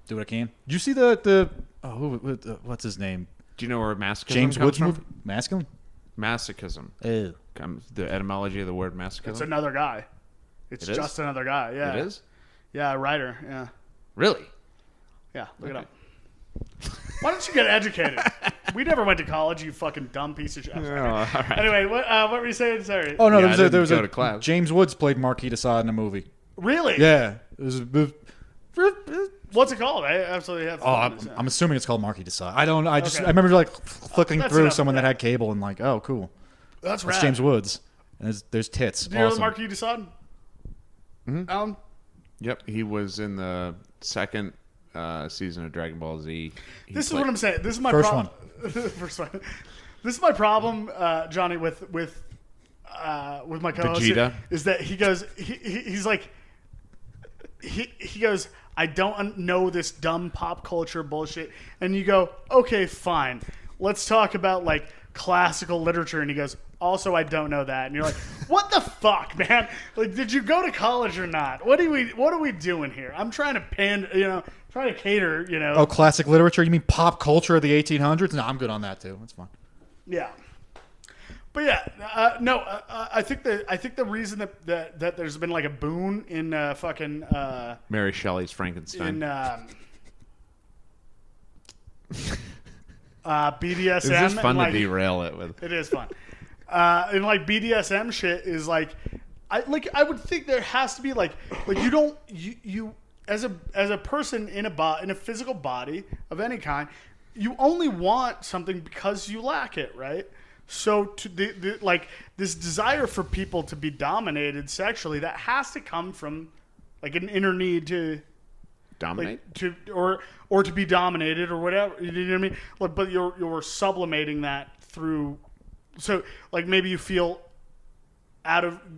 Do what I can. Did you see what's his name?
Do you know where masochism
James
comes
Woods
from?
movie? Masculine?
Masochism.
Oh.
Comes the etymology of the word masochism.
It's another guy. It's
It is?
just another guy. Yeah.
It is?
Yeah, a writer. Yeah.
Really?
Yeah, look it up. Why don't you get educated? We never went to college, you fucking dumb piece of shit.
Oh, all right.
Anyway, what were you saying? Sorry.
Oh, no,
Yeah, I
there
didn't
was
go
a
to class.
James Woods played Marquis de Sade in a movie.
Really?
Yeah. It was
What's it called? I absolutely have.
I'm assuming it's called Marquis de Sade. I don't know. I
Okay.
remember like flicking
That's
through
enough
someone
of
that
that.
had cable and like, oh, cool.
That's
That's
rad.
James Woods. And there's tits.
Do you know the
Awesome.
Marquis de Sade?
Mhm.
Alan?
Yep, he was in the second season of Dragon Ball Z.
This is what I'm saying. This is my
First
problem. First one. This is my problem, Johnny, with my co-host
Vegeta?
is that he goes he's like he goes, I don't know this dumb pop culture bullshit, and you go, okay, fine, let's talk about like classical literature, and he goes, also I don't know that, and you're like, what the fuck, man? Like, did you go to college or not? What are we doing here? I'm trying to trying to cater,
Oh, classic literature? You mean pop culture of the 1800s? No, I'm good on that too. That's fine.
Yeah, but yeah, no. I think the reason that there's been like a boon in fucking
Mary Shelley's Frankenstein.
BDSM.
It's just fun
and,
to
like,
derail it with.
It is fun. And like BDSM shit is like, I would think there has to be like you as a person in a physical body of any kind, you only want something because you lack it, right? So to the like this desire for people to be dominated sexually, that has to come from like an inner need to
Dominate?
or to be dominated or whatever. You know what I mean? Like, but you're sublimating that through. So like maybe you feel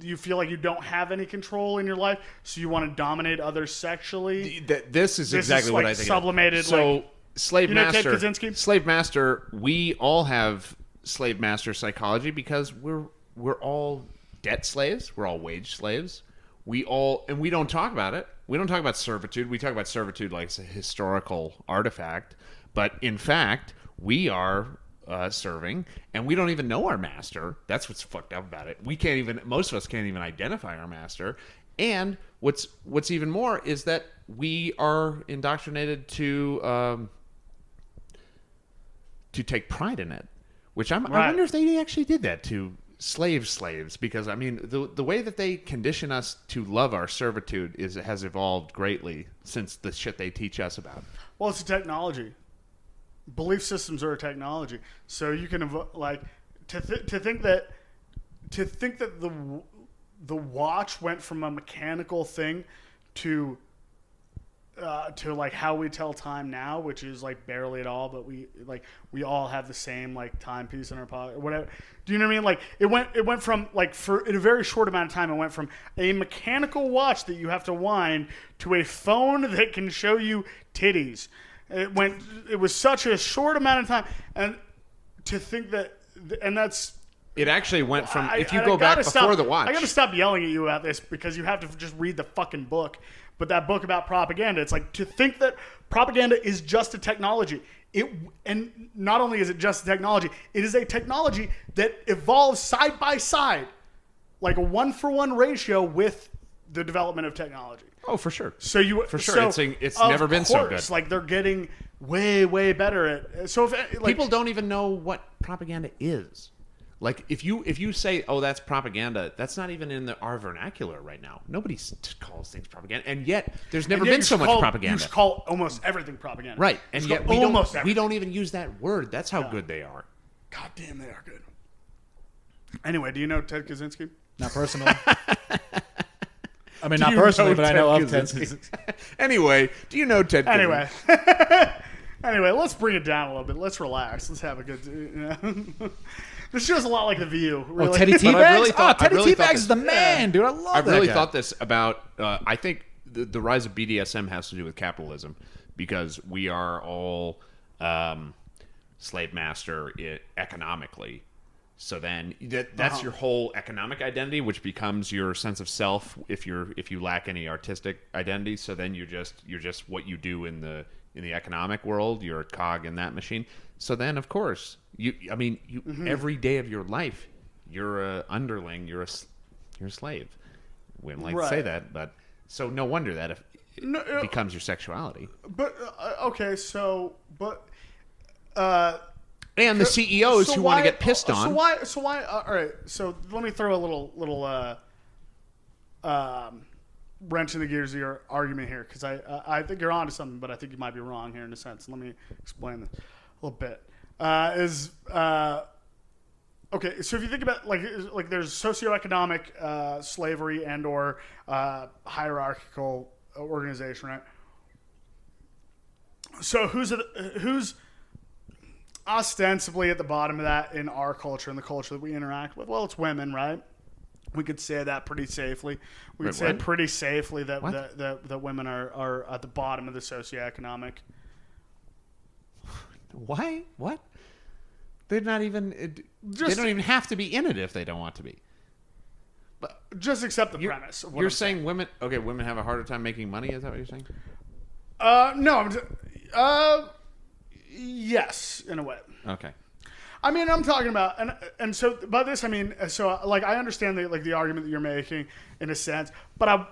you feel like you don't have any control in your life, so you want to dominate others sexually.
This is exactly what I think.
Sublimated.
So slave master,
Ted Kaczynski?
slave master. We all have slave master psychology because we're all debt slaves. We're all wage slaves. We don't talk about it. We don't talk about servitude. We talk about servitude like it's a historical artifact. But in fact, we are serving, and we don't even know our master. That's what's fucked up about it. Most of us can't even identify our master. And what's even more is that we are indoctrinated to take pride in it. Which I wonder if they actually did that to slaves, because I mean the way that they condition us to love our servitude has evolved greatly since the shit they teach us about.
Well, it's a technology. Belief systems are a technology, so you can to think that the watch went from a mechanical thing to like how we tell time now, which is like barely at all, but we all have the same like timepiece in our pocket or whatever. Do you know what I mean? Like it went from like for in a very short amount of time, it went from a mechanical watch that you have to wind to a phone that can show you titties. It was such a short amount of time, and to think that, and that's.
It actually went from, if you go back before the watch.
I got to stop yelling at you about this because you have to just read the fucking book. But that book about propaganda, it's like to think that propaganda is just a technology. And not only is it just a technology, it is a technology that evolves side by side, like a 1-for-1 ratio with the development of technology.
Oh, for sure.
So
It's never been so good.
Like they're getting way, way better at. So
people don't even know what propaganda is. Like if you say, "Oh, that's propaganda," that's not even in our vernacular right now. Nobody calls things propaganda, and yet there's never been so much propaganda.
You should call almost everything propaganda,
right? And yet we don't even use that word. That's how good they are.
God damn, they are good. Anyway, do you know Ted Kaczynski?
Not personally. I mean, not personally, but I know of Ted Kaczynski.
Anyway, do you know Ted
Kaczynski? Anyway, let's bring it down a little bit. Let's relax. Let's have a good. This shows a lot like The View. Really.
Oh, Teddy Teabags? Teddy Teabags is the man, dude. I love that.
I really thought this about. I think the rise of BDSM has to do with capitalism because we are all slave master economically. So then that's your whole economic identity, which becomes your sense of self if you lack any artistic identity. So then you're just what you do in the economic world. You're a cog in that machine. So then, of course, every day of your life, you're a underling. You're a slave. We don't like to say that, but so no wonder that it becomes your sexuality.
But okay, so
and the CEOs who want to get pissed on.
So why? All right. So let me throw a little wrench in the gears of your argument here, because I think you're onto something, but I think you might be wrong here in a sense. Let me explain this a little bit. Okay, so if you think about like there's socioeconomic slavery and or hierarchical organization, right? So who's ostensibly at the bottom of that in our culture and the culture that we interact with? Well, it's women, right? We could say that pretty safely. We could say pretty safely that women are at the bottom of the socioeconomic.
Why? What? They're not even. They don't even have to be in it if they don't want to be.
But just accept the premise. Of what
you're saying women. Okay, women have a harder time making money. Is that what you're saying?
No. Yes, in a way.
Okay.
I mean, I'm talking about, and so by this I mean, so like I understand the argument that you're making in a sense, but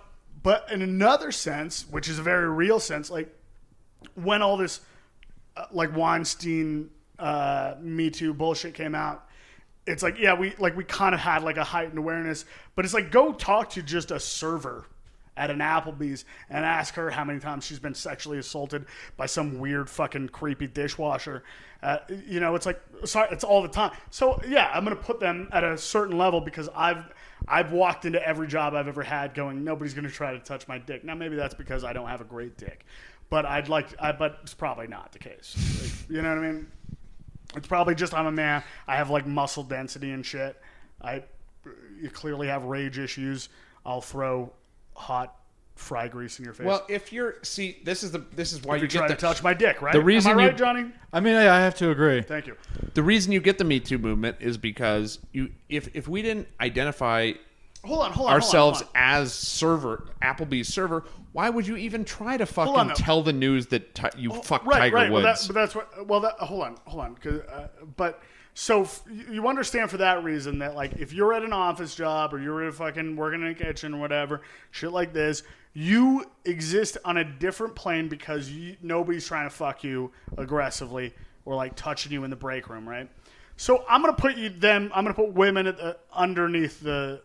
in another sense, which is a very real sense, like when all this like Weinstein Me Too bullshit came out, it's like we kind of had like a heightened awareness, but it's like go talk to just a server at an Applebee's and ask her how many times she's been sexually assaulted by some weird fucking creepy dishwasher. It's like, sorry, it's all the time. So yeah, I'm going to put them at a certain level because I've walked into every job I've ever had going, nobody's going to try to touch my dick. Now maybe that's because I don't have a great dick, but but it's probably not the case. Like, you know what I mean? It's probably just I'm a man. I have like muscle density and shit. you clearly have rage issues, I'll throw hot fry grease in your face.
Well, if you're this is why
if
you
you're trying
get
to touch my dick, right?
the reason
Am I
you-
right, Johnny?
I mean, I have to agree.
Thank you.
the reason you get the Me Too movement is because if we didn't identify
Hold on.
ourselves
Hold on.
as Applebee's server, why would you even try to fucking
on, though.
tell the news that you fucked
Right.
Tiger Woods?
But that's what. Well, hold on. But so you understand for that reason that like if you're at an office job or you're fucking working in a kitchen or whatever, shit like this, you exist on a different plane because nobody's trying to fuck you aggressively or like touching you in the break room, right? So I'm gonna put women underneath in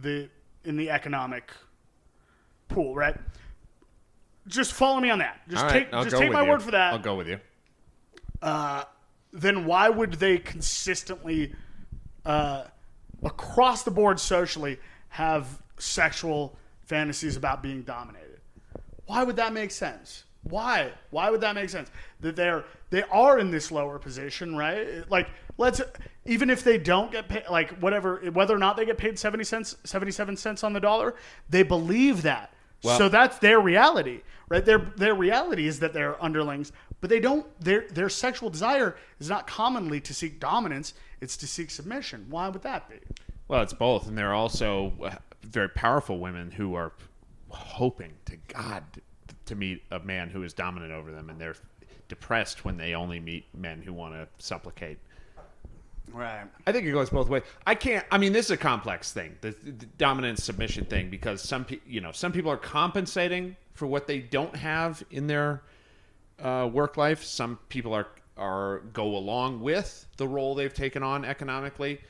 the economic pool, right? Just follow me on that. Just
All right,
take my word for that.
I'll go with you.
Then why would they consistently, across the board socially, have sexual fantasies about being dominated? Why would that make sense? Why? Why would that make sense? That they are in this lower position, right? Like, even if they don't get paid, like whether or not they get paid 77 cents on the dollar, they believe that.
Well,
so that's their reality, right? Their reality is that they're underlings, but they don't. Their sexual desire is not commonly to seek dominance; it's to seek submission. Why would that be?
Well, it's both, and there are also very powerful women who are hoping to God to meet a man who is dominant over them, and they're depressed when they only meet men who want to supplicate.
Right.
I think it goes both ways. I mean, this is a complex thing, the dominant submission thing, because some people are compensating for what they don't have in their work life. Some people are go along with the role they've taken on economically.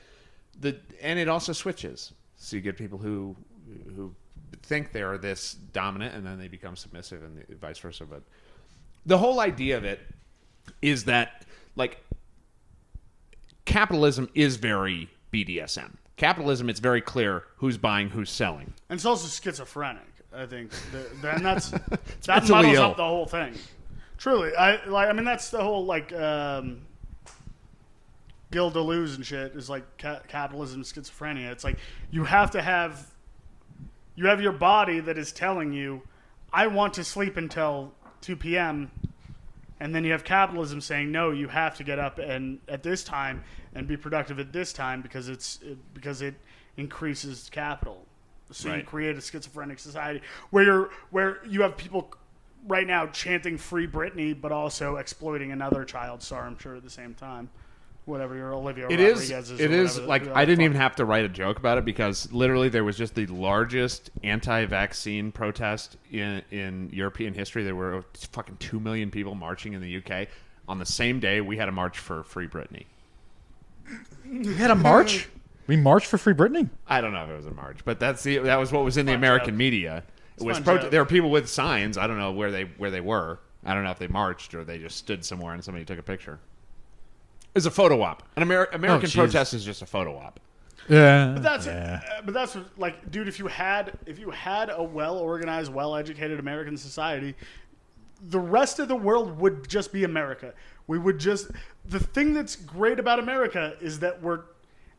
And it also switches. So you get people who think they're this dominant and then they become submissive and vice versa. But the whole idea of it is that, like, capitalism is very BDSM. Capitalism, it's very clear who's buying, who's selling.
And it's also schizophrenic, I think. And that
mentally
muddles
ill.
up the whole thing. Truly. I mean, that's the whole, like, Gil Deleuze and shit is like capitalism, schizophrenia. It's like you have your body that is telling you, I want to sleep until 2 p.m., and then you have capitalism saying, no, you have to get up and at this time and be productive at this time because it increases capital. So
right.
You create a schizophrenic society where you have people right now chanting "Free Britney," but also exploiting another child star, I'm sure, at the same time. Whatever your Olivia Rodriguez is.
It is like I didn't even have to write a joke about it because literally there was just the largest anti-vaccine protest in European history. There were fucking 2 million people marching in the UK. On the same day, we had a march for Free Britney.
We had a march? We marched for Free Britney?
I don't know if it was a march, but that was what was in the American media. It was
joke.
there were people with signs. I don't know where they were. I don't know if they marched or they just stood somewhere and somebody took a picture. It's a photo op. An American protest is just a photo op.
Yeah.
But that's like, dude, if you had a well-organized, well-educated American society, the rest of the world would just be America. The thing that's great about America is that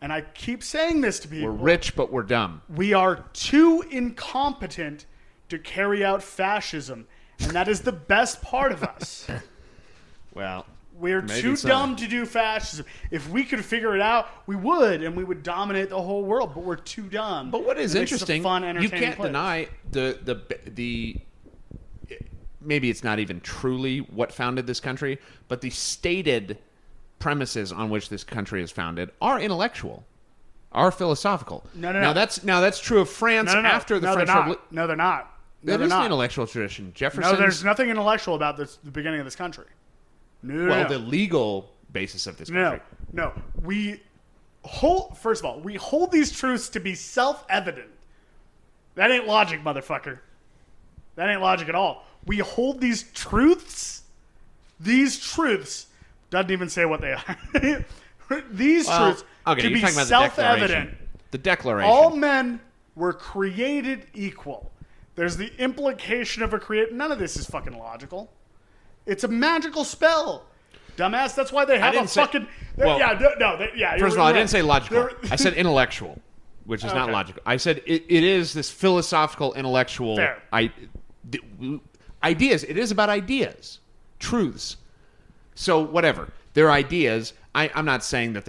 and I keep saying this to people,
We're rich, but we're dumb.
we are too incompetent to carry out fascism, and that is the best part of us.
Well,
We're
maybe
too
so.
dumb to do fascism. If we could figure it out, we would, and we would dominate the whole world. But we're too dumb.
But what is
It makes us a
interesting,
fun,
you
entertaining
can't
place.
deny the maybe it's not even truly what founded this country, but the stated premises on which this country is founded are intellectual, are philosophical.
No.
Now that's true of France
No.
after the
no,
French
they're
Revolution.
not. No, they're not. No,
That
they're
is the
not.
intellectual tradition. Jefferson.
No, there's nothing intellectual about the beginning of this country. No.
Well, the legal basis of this country.
No. First of all, we hold these truths to be self-evident. That ain't logic, motherfucker. That ain't logic at all. We hold these truths. These truths doesn't even say what they are. These truths
okay,
to
you're
be
talking about
self-evident.
The Declaration.
All men were created equal. There's the implication of a create. None of this is fucking logical. It's a magical spell. dumbass. That's why they have a fucking.
Well,
yeah.
First of all, I didn't say logical. I said intellectual, which is not logical. I said it is this philosophical, intellectual ideas. It is about ideas, truths. So whatever, they're ideas. I'm not saying that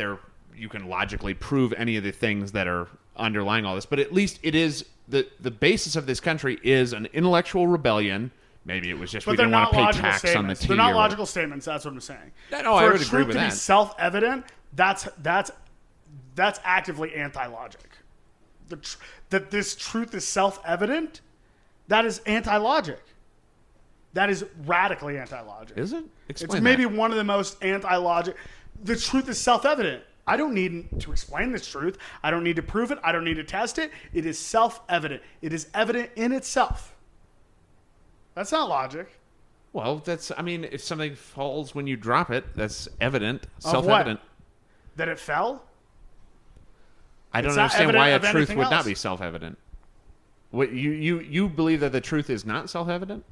you can logically prove any of the things that are underlying all this, but at least it is the basis of this country is an intellectual rebellion. Maybe it was just we didn't want to pay tax on the tea.
They're not logical statements. That's what I'm saying.
No, I would agree with that.
For truth to be self-evident, that's actively anti-logic. That this truth is self-evident, that is anti-logic. That is radically anti-logic.
Is it? Explain
It's maybe one of the most anti-logic. The truth is self-evident. I don't need to explain this truth. I don't need to prove it. I don't need to test it. It is self-evident. It is evident in itself. That's not logic.
Well, if something falls when you drop it, that's evident, self-evident.
That it fell?
I don't understand why a truth would not be self-evident. What you believe that the truth is not self-evident?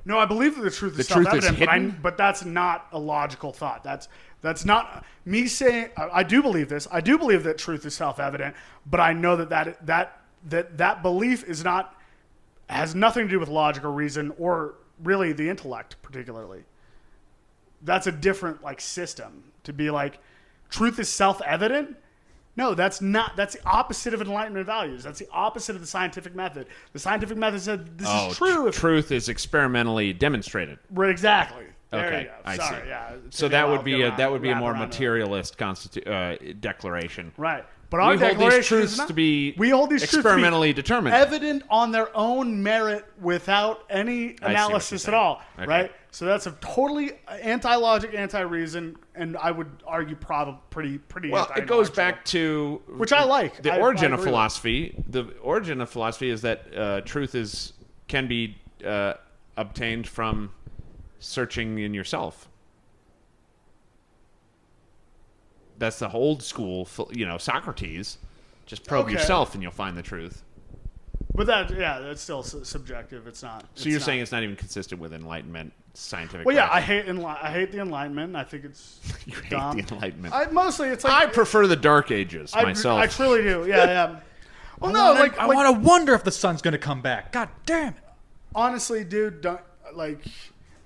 No, I believe that the truth is self-evident, but that's not a logical thought. That's not me saying. I do believe this. I do believe that truth is self-evident, but I know that belief has nothing to do with logic or reason or really the intellect particularly. That's a different system to be like truth is self-evident. No, that's not. That's the opposite of Enlightenment values. That's the opposite of the scientific method. The scientific method said this is true.
Truth is experimentally demonstrated.
Right, exactly. There
Okay,
you go.
I
Sorry,
see.
yeah.
So that would be a more materialist declaration.
Right. But our
we hold these
declaration
truths
is not,
to be
we hold these
experimentally
truths to be
determined,
evident on their own merit without any analysis at all.
Okay.
Right. So that's a totally anti-logic, anti-reason, and I would argue probably pretty.
Well, it goes back to
which I like
the origin of philosophy. The origin of philosophy is that truth can be obtained from searching in yourself. That's the old school, Socrates. Just probe yourself and you'll find the truth.
But that's still subjective. It's not.
So you're saying it's not even consistent with Enlightenment scientific.
Well, yeah, I hate the Enlightenment. I think it's
you
dumb.
hate the Enlightenment.
I
prefer the Dark Ages myself.
I truly do. Yeah. Well,
I want to wonder if the sun's going to come back. God damn it!
Honestly, dude,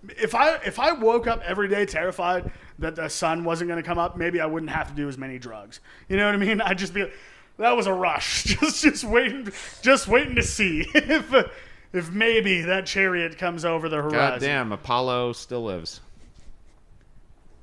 if I woke up every day terrified that the sun wasn't going to come up, maybe I wouldn't have to do as many drugs. You know what I mean? I'd just be, that was a rush. just waiting to see if maybe that chariot comes over the horizon.
God damn, Apollo still lives.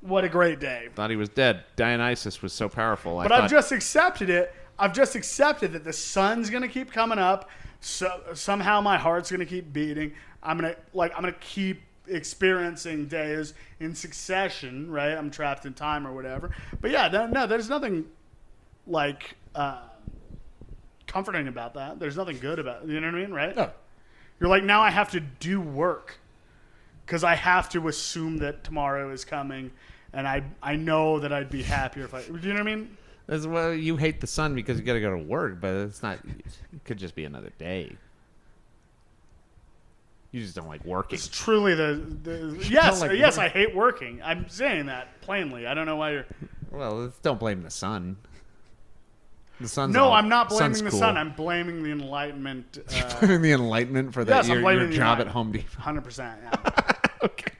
What a great day.
Thought he was dead. Dionysus was so powerful.
I've just accepted it. I've just accepted that the sun's going to keep coming up. So somehow my heart's going to keep beating. I'm going to keep experiencing days in succession, right? I'm trapped in time or whatever. But yeah, there's nothing comforting about that. There's nothing good about it. You know what I mean, right?
No.
You're like, now I have to do work because I have to assume that tomorrow is coming, and I know that I'd be happier if you know what I mean?
Well, you hate the sun because you got to go to work, but it's not. It could just be another day. You just don't like working.
It's truly yes. I hate working. I'm saying that plainly. I don't know why you're.
Well, don't blame the sun. The sun's
no, I'm not blaming the
cool.
sun. I'm blaming the Enlightenment.
Blaming the Enlightenment for your job at Home Depot.
100%. Yeah.
Okay.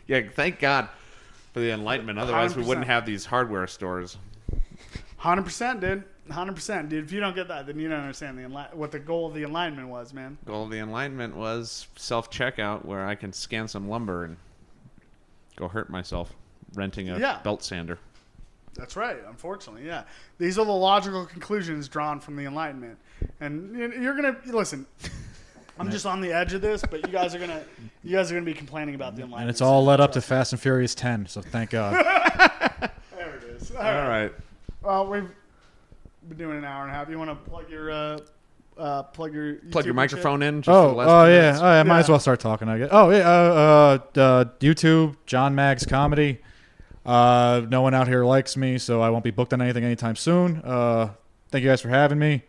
Yeah. Thank God for the Enlightenment. Otherwise,
100%.
we wouldn't have these hardware stores.
100%, dude. 100%, dude. If you don't get that, then you don't understand what the goal of the Enlightenment was, man.
The goal of the Enlightenment was self-checkout, where I can scan some lumber and go hurt myself renting a belt sander.
That's right. Unfortunately, yeah. These are the logical conclusions drawn from the Enlightenment, and you're gonna listen. I'm just on the edge of this, but you guys are gonna be complaining about the Enlightenment.
And it's all led up to Fast and Furious 10. So thank God.
There it is.
All right.
Well, we've been doing an hour and a half. You want to plug your
plug your microphone in?
I might as well start talking, I guess. YouTube, John Magz Comedy. No one out here likes me, so I won't be booked on anything anytime soon. Thank you guys for having me.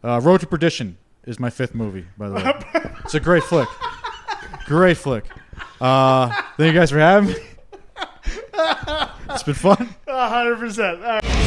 Road to Perdition is my 5th movie, by the way. It's a great flick. Great flick. Thank you guys for having me. It's been fun.
100%.